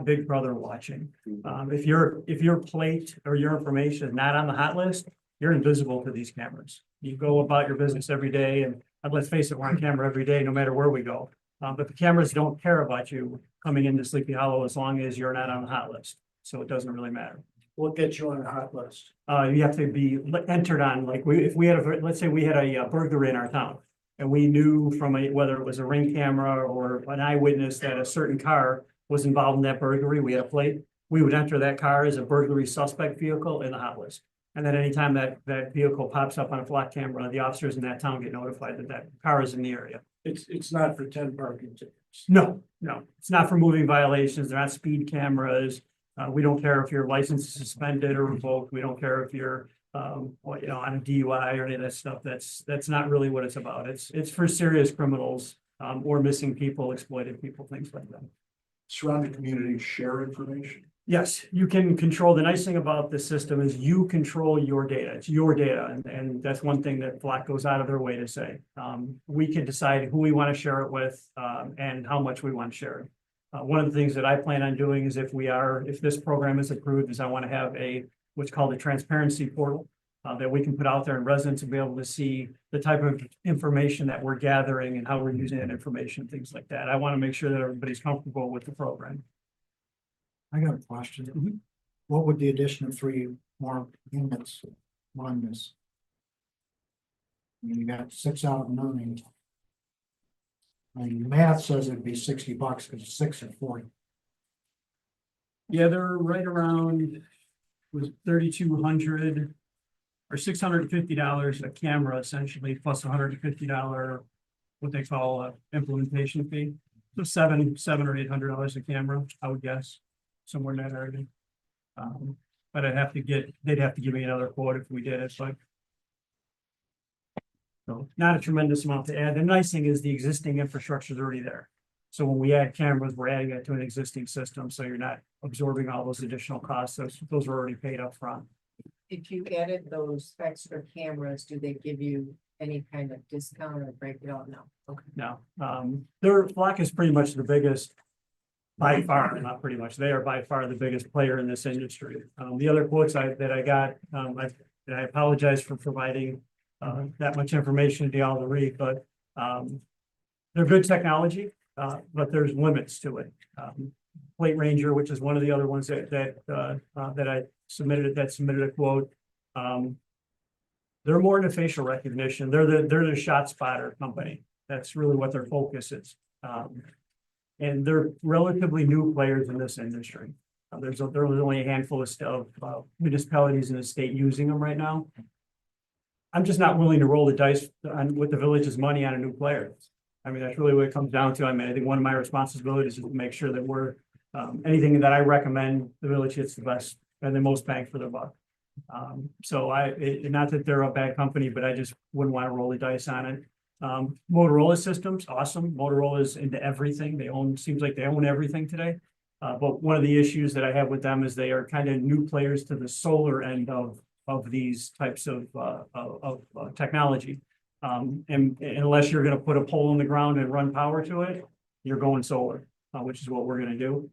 Big Brother watching. If your plate or your information is not on the hot list, you're invisible to these cameras. You go about your business every day, and let's face it, we're on camera every day, no matter where we go. But the cameras don't care about you coming into Sleepy Hollow as long as you're not on the hot list. So it doesn't really matter. We'll get you on a hot list. You have to be entered on, like if we had let's say we had a burglary in our town. And we knew from whether it was a ring camera or an eyewitness that a certain car was involved in that burglary, we had a plate. We would enter that car as a burglary suspect vehicle in the hot list. And then anytime that vehicle pops up on a flock camera, the officers in that town get notified that that car is in the area. It's not for 10 parking tickets. No, it's not for moving violations. They're not speed cameras. We don't care if your license is suspended or revoked. We don't care if you're, on a DUI or any of that stuff. That's not really what it's about. It's for serious criminals, or missing people, exploited people, things like that. Surrounding communities share information. Yes, you can control. The nice thing about this system is you control your data. It's your data. And that's one thing that Flock goes out of their way to say. We can decide who we want to share it with, and how much we want to share it. One of the things that I plan on doing is if this program is approved, is I want to have what's called a transparency portal that we can put out there, and residents will be able to see the type of information that we're gathering and how we're using that information, things like that. I want to make sure that everybody's comfortable with the program. I got a question. What would the addition of 3 more units on this? I mean, you got 6 out of 9. I mean, math says it'd be $60 because 6 or 40. Yeah, they're right around, was 3,200 or $650 a camera essentially, plus $150 what they call a implementation fee. So $700 or $800 a camera, I would guess, somewhere in that area. But they'd have to give me another quote if we did it, but. So not a tremendous amount to add. The nice thing is the existing infrastructure is already there. So when we add cameras, we're adding it to an existing system, so you're not absorbing all those additional costs. Those are already paid up front. If you added those extra cameras, do they give you any kind of discount or break it out? No. Okay. No, their Flock is pretty much the biggest by far, not pretty much. They are by far the biggest player in this industry. The other quotes that I got, I apologize for providing that much information to all the read, but they're good technology, but there's limits to it. Plate Ranger, which is one of the other ones that I submitted a quote. They're more into facial recognition. They're the shot spotter company. That's really what their focus is. And they're relatively new players in this industry. There's only a handful of municipalities in the state using them right now. I'm just not willing to roll the dice on with the village's money on a new player. I mean, that's really what it comes down to. I mean, I think one of my responsibilities is to make sure that we're, anything that I recommend, the village gets the best and the most bang for their buck. So not that they're a bad company, but I just wouldn't want to roll the dice on it. Motorola systems, awesome. Motorola is into everything. Seems like they own everything today. But one of the issues that I have with them is they are kind of new players to the solar end of these types of technology. And unless you're gonna put a pole in the ground and run power to it, you're going solar, which is what we're gonna do.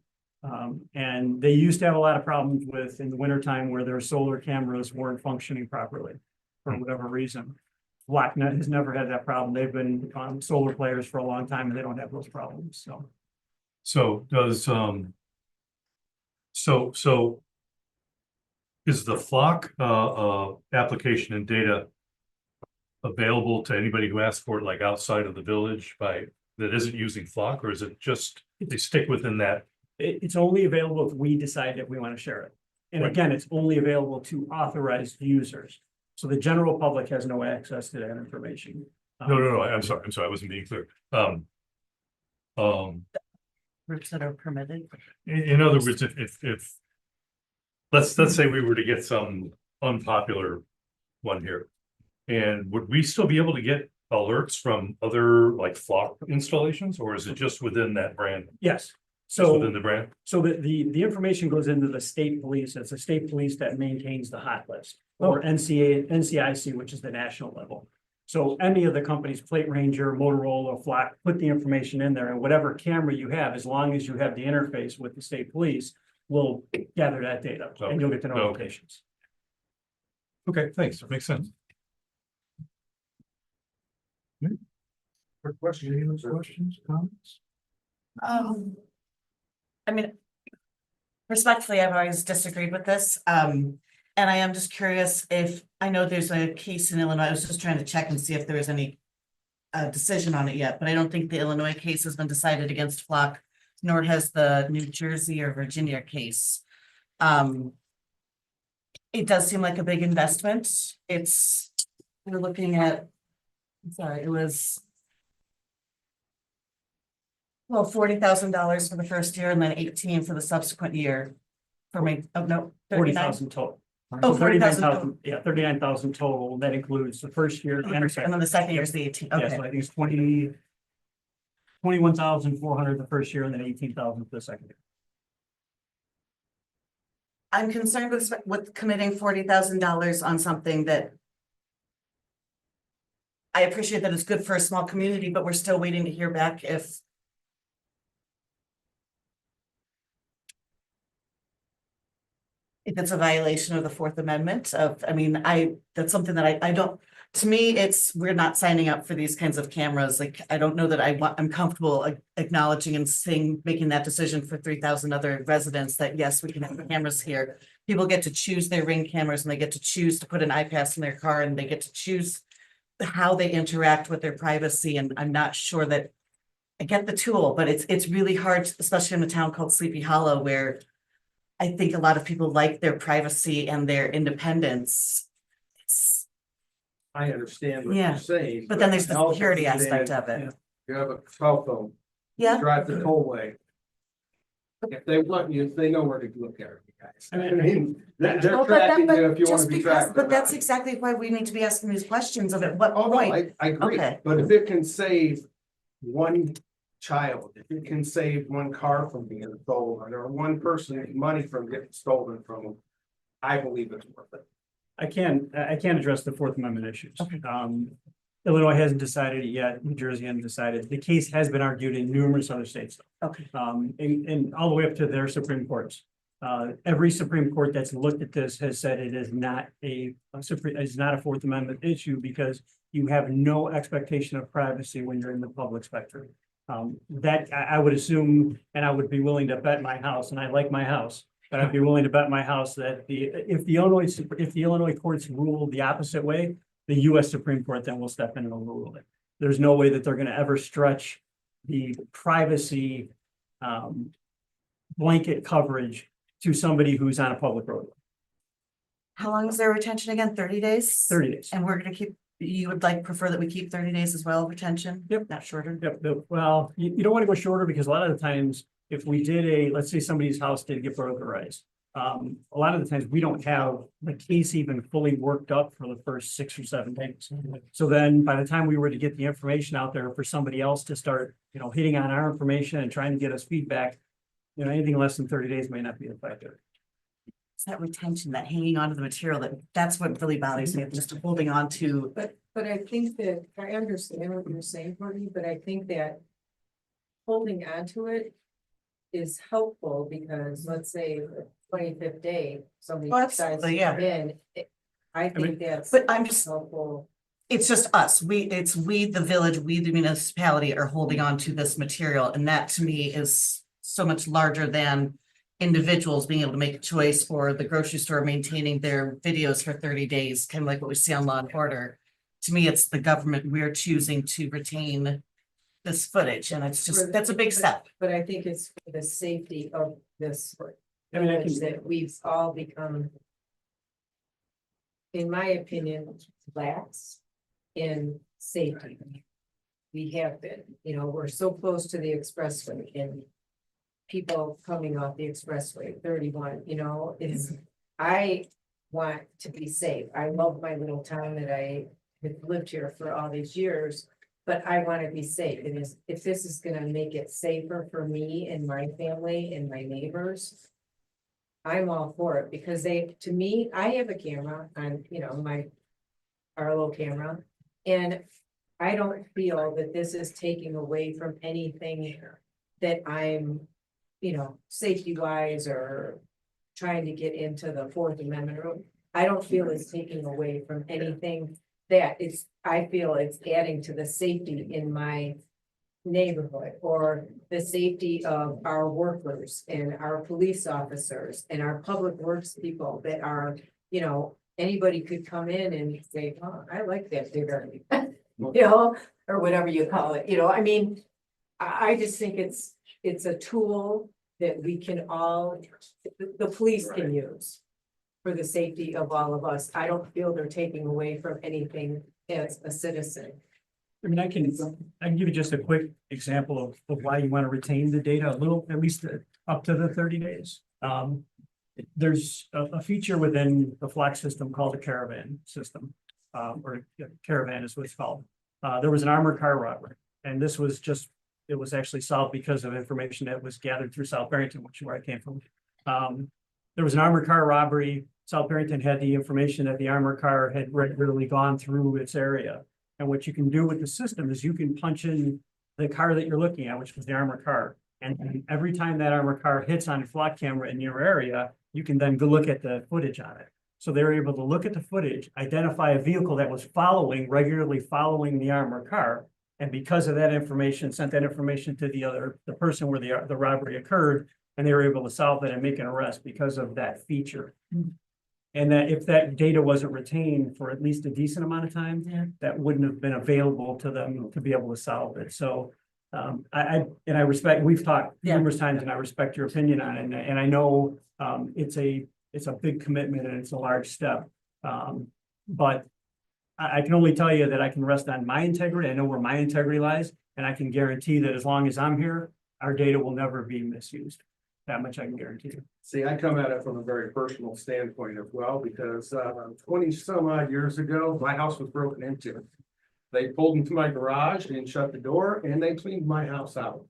And they used to have a lot of problems with in the wintertime where their solar cameras weren't functioning properly for whatever reason. BlackNet has never had that problem. They've been solar players for a long time and they don't have those problems, so. So does, so is the flock, application and data available to anybody who asks for it, like outside of the village that isn't using flock, or is it just, they stick within that? It's only available if we decide that we want to share it. And Right. again, it's only available to authorized users. So the general public has no access to that information. No, I'm sorry, I wasn't being clear. Groups that are permitted. In other words, if let's say we were to get some unpopular one here, and would we still be able to get alerts from other like flock installations, or is it just within that brand? Yes, Just within so, the brand? so the information goes into the state police. It's the state police that maintains the hot list. Or NCIC, which is the national level. So any of the companies, Plate Ranger, Motorola, Flock, put the information in there, and whatever camera you have, as long as you have the interface with the state police, will gather that data and you'll get the notifications. Okay, thanks, makes sense. For questions, comments? I mean, respectfully, I've always disagreed with this. And I am just curious if, I know there's a case in Illinois, I was just trying to check and see if there was any decision on it yet, but I don't think the Illinois case has been decided against Flock, nor has the New Jersey or Virginia case. It does seem like a big investment. We're looking at, I'm sorry, it was well, $40,000 for the first year and then 18 for the subsequent year. For me, oh no, 40,000 total. Oh, 40,000 total. Yeah, 39,000 total. That includes the first year and the And then the second year is the 18. Yeah, so Okay, I think it's 21,400 the first year and then 18,000 for the second year. I'm concerned with committing $40,000 on something that I appreciate that it's good for a small community, but we're still waiting to hear back if it's a violation of the Fourth Amendment that's something that I don't, to me, we're not signing up for these kinds of cameras. Like, I don't know that I'm comfortable acknowledging and saying, making that decision for 3,000 other residents that yes, we can have cameras here. People get to choose their Ring cameras and they get to choose to put an iPass in their car and they get to choose how they interact with their privacy. And I'm not sure that I get the tool, but it's really hard, especially in a town called Sleepy Hollow, where I think a lot of people like their privacy and their independence. I understand what Yeah, you're saying. But then there's I the also security aspect understand of it. You have a cell phone, Yeah, drive the tollway. If they want you, they know where to look at it, you guys. I mean, they're Well, but tracking you if you want just to be because, tracked. or but that's not. exactly why we need to be asking these questions of at what Oh, no, point. I agree, Okay. but if it can save one child, if it can save one car from being stolen, or one person money from getting stolen from them, I believe it's worth it. I can't address the Fourth Amendment issues. Okay. Illinois hasn't decided it yet. New Jersey hasn't decided. The case has been argued in numerous other states. Okay. And all the way up to their Supreme Courts. Every Supreme Court that's looked at this has said it is not a Fourth Amendment issue because you have no expectation of privacy when you're in the public spectrum. That I would assume, and I would be willing to bet my house, and I like my house, but I'd be willing to bet my house that if the Illinois courts rule the opposite way, the US Supreme Court then will step in and overrule it. There's no way that they're going to ever stretch the privacy blanket coverage to somebody who's on a public road. How long is their retention again? 30 days? 30 days. And we're gonna keep, you would like, prefer that we keep 30 days as well, retention? Yep. Not shorter? Yep, well, you don't want to go shorter because a lot of the times, if we did let's say somebody's house did get burglarized. A lot of the times we don't have the case even fully worked up for the first 6 or 7 days. So then by the time we were to get the information out there for somebody else to start, hitting on our information and trying to get us feedback, anything less than 30 days may not be effective. It's that retention, that hanging on to the material, that's what really bothers me, just holding on to. But I think that, I understand what you're saying, Courtney, but I think that holding on to it is helpful because let's say the 25th day, somebody Oh, decides to absolutely, yeah. come in. I think that's. But I'm just, helpful. it's just us, it's we, the village, we, the municipality are holding on to this material, and that to me is so much larger than individuals being able to make a choice, or the grocery store maintaining their videos for 30 days, kind of like what we see on Law and Order. To me, it's the government, we're choosing to retain this footage, and it's just, that's a big step. But I think it's for the safety of this I mean, I village can, that we've all become, in my opinion, lax in safety. We have been, we're so close to the expressway and people coming off the expressway, 31, I want to be safe. I love my little town that I have lived here for all these years, but I want to be safe. And if this is gonna make it safer for me and my family and my neighbors, I'm all for it because to me, I have a camera on, our little camera, and I don't feel that this is taking away from anything that I'm, safety wise or trying to get into the Fourth Amendment room. I don't feel it's taking away from anything I feel it's adding to the safety in my neighborhood or the safety of our workers and our police officers and our public works people that are, anybody could come in and say, oh, I like that bigger, or whatever you call it, I just think it's a tool that we can all, the police can use for the safety of all of us. I don't feel they're taking away from anything as a citizen. I mean, I can give you just a quick example of why you want to retain the data a little, at least up to the 30 days. There's a feature within the Flock system called the caravan system, or caravan is what it's called. There was an armored car robbery, and this was it was actually solved because of information that was gathered through South Barrington, which is where I came from. There was an armored car robbery. South Barrington had the information that the armored car had regularly gone through its area. And what you can do with the system is you can punch in the car that you're looking at, which was the armored car. And every time that armored car hits on a flock camera in your area, you can then go look at the footage on it. So they're able to look at the footage, identify a vehicle that was regularly following the armored car. And because of that information, sent that information to the person where the robbery occurred, and they were able to solve it and make an arrest because of that feature. And that if that data wasn't retained for at least a decent amount of time, that wouldn't have been available to them to be able to solve it. So I respect, we've talked numerous times, and I respect your opinion on it. And I know it's a big commitment and it's a large step. But I can only tell you that I can rest on my integrity. I know where my integrity lies, and I can guarantee that as long as I'm here, our data will never be misused. That much I can guarantee you. See, I come at it from a very personal standpoint as well, because 20 some odd years ago, my house was broken into. They pulled into my garage and shut the door, and they cleaned my house out.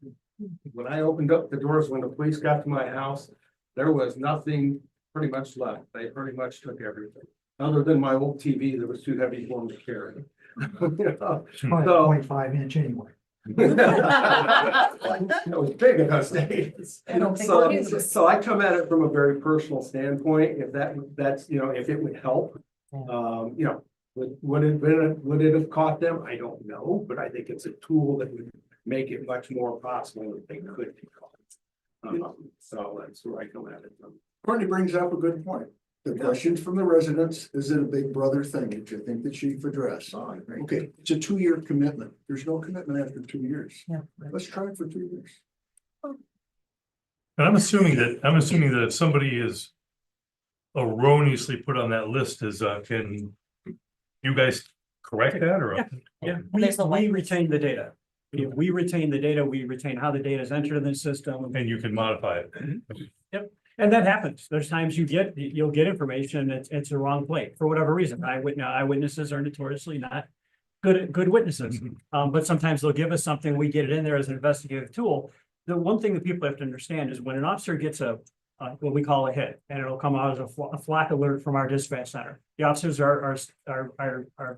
When I opened up the doors, when the police got to my house, there was nothing pretty much left. They pretty much took everything, other than my old TV that was too heavy for them to carry. Probably a 0.5-inch anyway. It was big in those days. So I come at it from a very personal standpoint. If that's if it would help, would it have caught them? I don't know, but I think it's a tool that would make it much more possible that they could be caught. So that's where I come at it from. Courtney brings up a good point. The questions from the residents, is it a big brother thing that you think the chief addressed? Okay, it's a 2-year commitment. There's no commitment after 2 years. Yeah. Let's try it for 2 years. But I'm assuming that if somebody is erroneously put on that list is, can you guys correct that or? Yeah, There's a we whitelist. retain the data. We retain the data, we retain how the data is entered in the system. And you can modify it. And that happens. There's times you'll get information, it's the wrong plate for whatever reason. Eyewitnesses are notoriously not good witnesses. But sometimes they'll give us something, we get it in there as an investigative tool. The one thing that people have to understand is when an officer gets what we call a hit, and it'll come out as a flock alert from our dispatch center. The officers are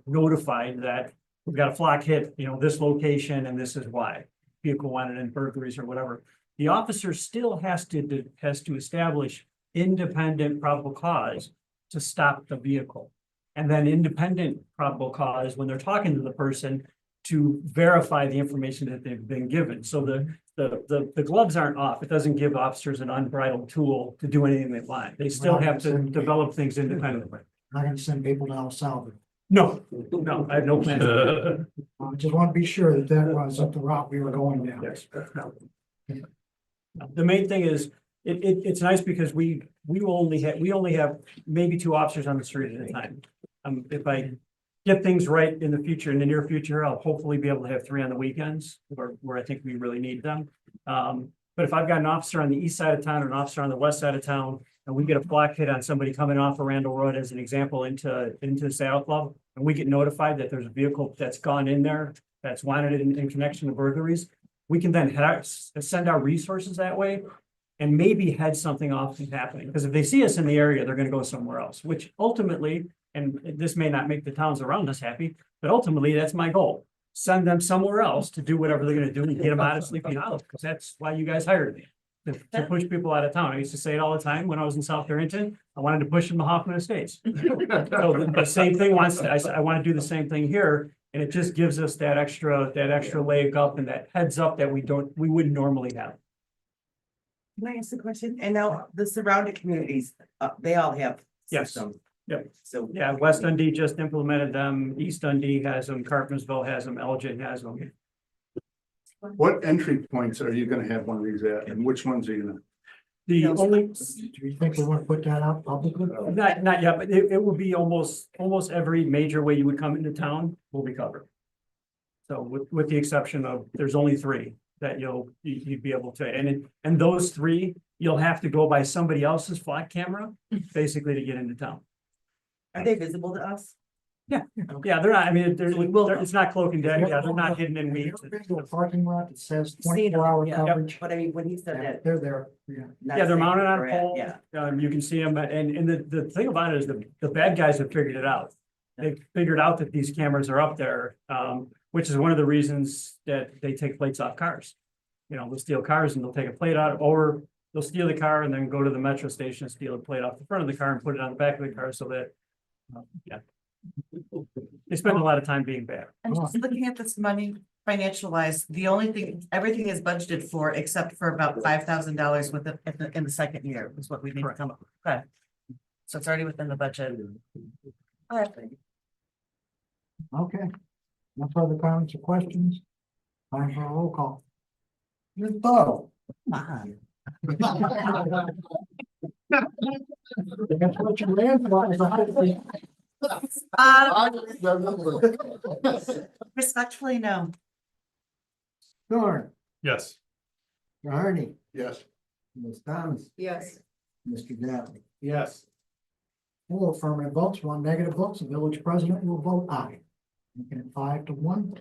notified that we've got a flock hit, this location, and this is why. Vehicle wanted in burglaries or whatever. The officer still has to establish independent probable cause to stop the vehicle. And then independent probable cause when they're talking to the person to verify the information that they've been given. So the gloves aren't off. It doesn't give officers an unbridled tool to do anything they want. They still have to develop things independently. Not gonna send people to El Salvador. No, I have no plans. I just want to be sure that that wasn't the route we were going down. Yes, no. The main thing is, it's nice because we only have maybe 2 officers on the street at a time. If I get things right in the near future, I'll hopefully be able to have 3 on the weekends where I think we really need them. But if I've got an officer on the east side of town or an officer on the west side of town, and we get a block hit on somebody coming off of Randall Road as an example into the Saddle Club, and we get notified that there's a vehicle that's gone in there that's wanted in connection to burglaries, we can then send our resources that way and maybe head something off from happening. Because if they see us in the area, they're gonna go somewhere else, which ultimately, and this may not make the towns around us happy, but ultimately that's my goal. Send them somewhere else to do whatever they're gonna do and get them out of Sleepy Hollow, because that's why you guys hired me. To push people out of town. I used to say it all the time when I was in South Barrington. I wanted to push them to Hoffman Estates. So the same thing I want to do the same thing here. And it just gives us that extra leg up and that heads up that we wouldn't normally have. Can I ask a question? And now the surrounding communities, they all have Yes. systems. Yep. So. Yeah, West Dundee just implemented them. East Dundee has them. Carpentersville has them. Elgin has them. What entry points are you gonna have one of these at, and which ones are you gonna? The only, Do you think we want to put that out publicly? not yet, but it will be almost every major way you would come into town will be covered. So with the exception of, there's only 3 that you'd be able to, and those 3, you'll have to go by somebody else's flock camera, basically to get into town. Are they visible to us? Yeah, they're not, I mean, it's not cloak and dagger, they're not hidden in Have you weeds. ever been to a parking lot that says Seen 24-hour yeah. coverage? But I mean, when he said that. They're there, yeah. not Yeah, they're saying mounted on where a we're at, pole. Yeah. You can see them, and the thing about it is the bad guys have figured it out. They've figured out that these cameras are up there, which is one of the reasons that they take plates off cars. They'll steal cars and they'll take a plate out, or they'll steal the car and then go to the metro station and steal a plate off the front of the car and put it on the back of the car so that, they spend a lot of time being bad. And just looking at this money financial wise, the only thing, everything is budgeted for except for about $5,000 with in the second year is what we need to come up with. Okay. So it's already within the budget. All right. Okay. No further comments or questions? Time for a roll call. Ms. Bo. That's what you ran for, is a high. Respectfully, no. Dorn, Yes. Mr. Harney, Yes. Ms. Thomas, Yes. Mr. Dattley. Yes. 4 affirmative votes, 1 negative vote. The village president will vote aye. Making it 5-1.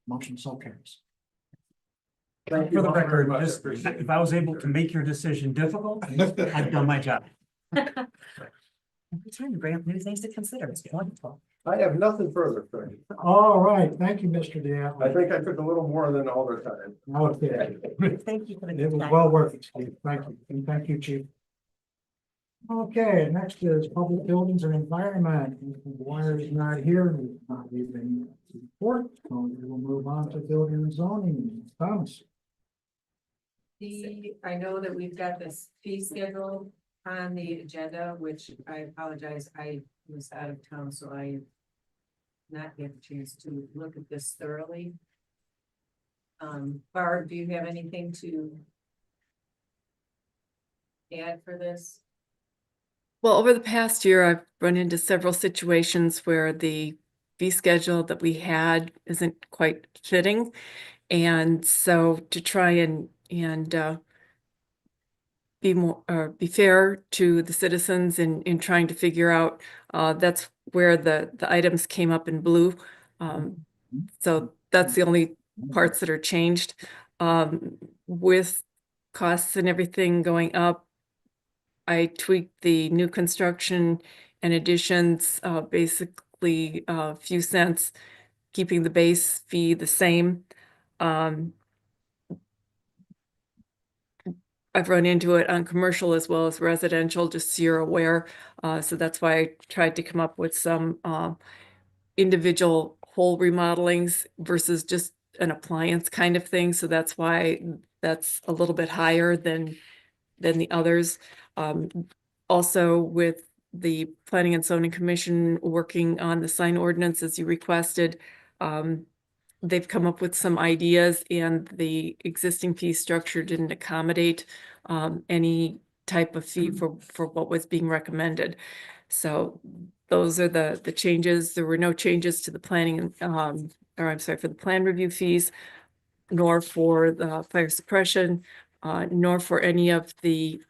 Motion so carries. Thank you For the all very record, much. just Appreciate it. if I was able to make your decision difficult, I've done my job. Every time you bring up new things to consider. It's wonderful. I have nothing further, Frank. All right, thank you, Mr. I Diatley. think I took a little more than all the time. Okay, Thank you for the. it was well worth it, Steve. Thank you, and thank you, Chief. Okay, next is public buildings and environment. Wire is not here, and he's not leaving report, so we will move on to building and zoning. Thomas. I know that we've got this fee schedule on the agenda, which I apologize, I was out of town, so I not get a chance to look at this thoroughly. Barb, do you have anything to add for this? Well, over the past year, I've run into several situations where the fee schedule that we had isn't quite fitting. And so to try and be fair to the citizens in trying to figure out, that's where the items came up in blue. So that's the only parts that are changed. With costs and everything going up, I tweaked the new construction and additions, basically a few cents, keeping the base fee the same. I've run into it on commercial as well as residential, just so you're aware. So that's why I tried to come up with some individual whole remodelings versus just an appliance kind of thing. So that's why that's a little bit higher than the others. Also with the Planning and Zoning Commission working on the sign ordinance as you requested, they've come up with some ideas, and the existing fee structure didn't accommodate any type of fee for what was being recommended. So those are the changes. There were no changes to the planning, or I'm sorry, for the plan review fees, nor for the fire suppression, nor for any of the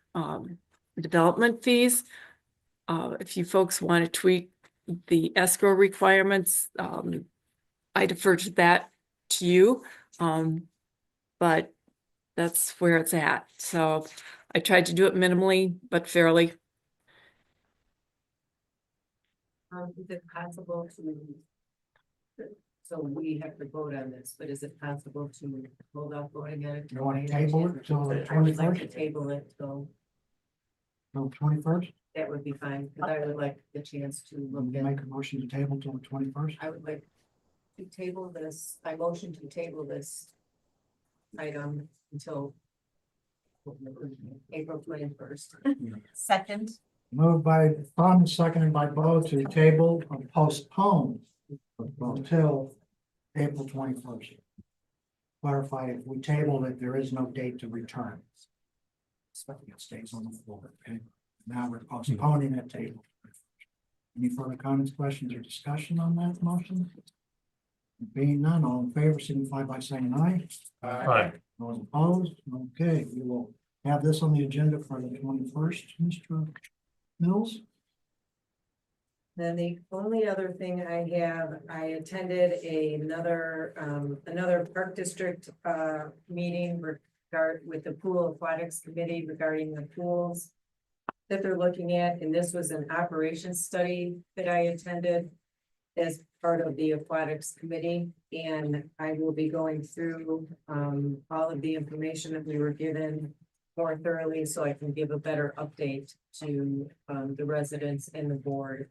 development fees. If you folks want to tweak the escrow requirements, I defer to that to you. But that's where it's at. So I tried to do it minimally, but fairly. Is it possible to? So we have to vote on this, but is it possible to hold off voting on it? You want to table it till the I would like to 21st? table it till, Till the 21st? that would be fine, because I would like the chance to look at. Make a motion to table till the 21st? I would like to table this, I motion to table this item until April 21st. Second, Moved by Thom, seconded by Bo to table or postpone until April 21st. Clarify, if we table it, there is no date to return. It stays on the floor, okay? Now we're postponing that table. Any further comments, questions, or discussion on that motion? Being none, all in favor, signify by saying aye. Aye. Those opposed, okay, we will have this on the agenda for the 21st, Mr. Mills. Then the only other thing I have, I attended another park district meeting with the pool aquatics committee regarding the pools that they're looking at, and this was an operations study that I attended as part of the aquatics committee, and I will be going through all of the information that we were given more thoroughly, so I can give a better update to the residents and the board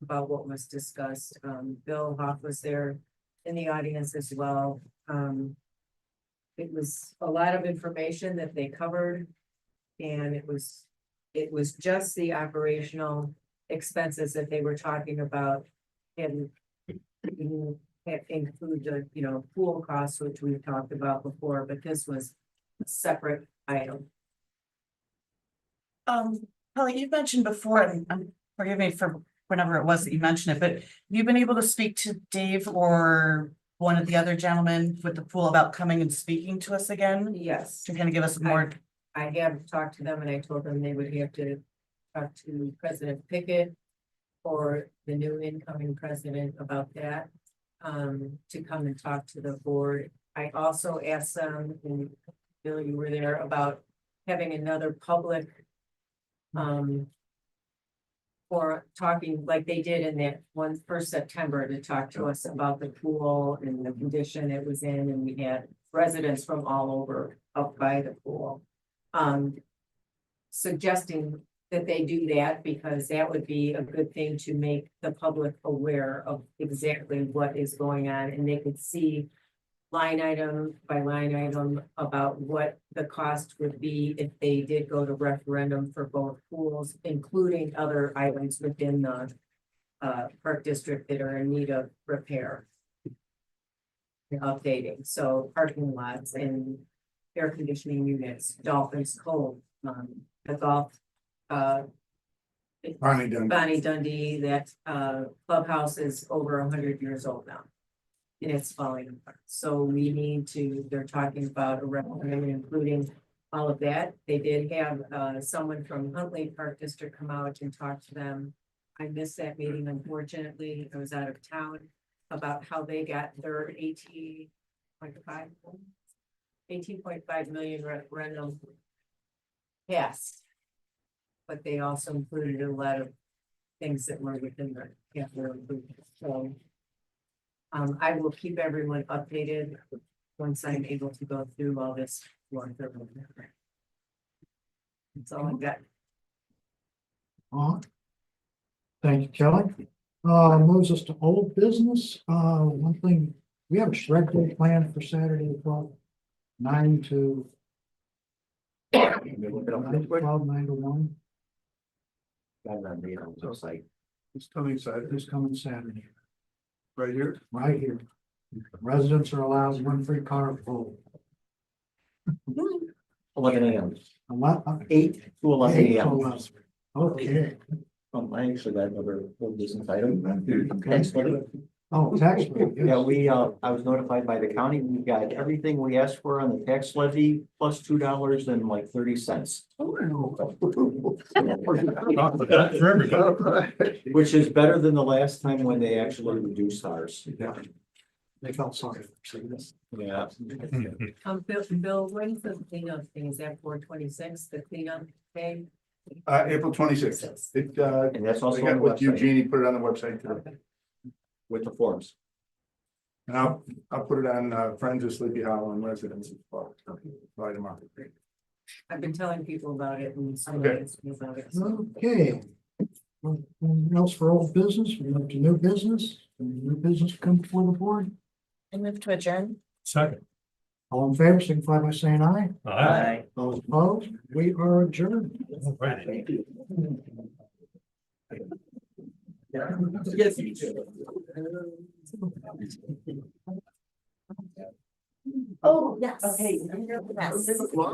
about what was discussed. Bill Hoff was there in the audience as well. It was a lot of information that they covered, and it was just the operational expenses that they were talking about, and include the pool costs, which we've talked about before, but this was a separate item. Holly, you mentioned before, and forgive me for whenever it was that you mentioned it, but have you been able to speak to Dave or one of the other gentlemen with the pool about coming and speaking to us again? Yes, To kind of give us more. I have talked to them, and I told them they would have to talk to President Pickett or the new incoming president about that, to come and talk to the board. I also asked them, and Bill, you were there, about having another public or talking like they did in that one first September to talk to us about the pool and the condition it was in, and we had residents from all over up by the pool. Suggesting that they do that, because that would be a good thing to make the public aware of exactly what is going on, and they could see line item by line item about what the cost would be if they did go to referendum for both pools, including other items within the park district that are in need of repair and updating. So parking lots and air conditioning units, Dolphins Cove, the golf Bonnie done. Bonnie Dundee, that clubhouse is over 100 years old now. And it's falling apart. So we need to, they're talking about a referendum including all of that. They did have someone from Huntley Park District come out and talk to them. I missed that meeting, unfortunately. I was out of town, about how they got their 18.5 million referendum passed. But they also included a lot of things that were within the capital improvement. So I will keep everyone updated once I'm able to go through all this. That's all I've got. Thank you, Kelly. Moves us to old business. One thing, we have a shred day planned for Saturday, 9 to 12, 9 to 1. It's coming Saturday, This coming Saturday, right here. right here. Residents are allowed 1 free car full. 11 a.m. 8 8 to 11 a.m. Okay. I actually got another old business item. Okay. Oh, tax. Yeah, we, I was notified by the county, we got everything we asked for on the tax levy plus $2.30. For everybody. Which is better than the last time when they actually reduced ours. They felt sorry for this. Yeah. Bill, when's the cleanup thing? Is that 4/26, the cleanup day? April 26th. It, And that's I also got on the with website Eugenie, put it on the website today. with the forms. And I'll put it on, Friends of Sleepy Hollow and residents as well. By tomorrow. I've been telling people about it and somebody Okay. asked me about it. So Okay. Anything else for old business? We move to new business. New business come before the board. I move to adjourn. Second. All in favor, signify by saying aye. Aye. Those opposed, we are adjourned. All right. Oh, yes. Okay. Yes.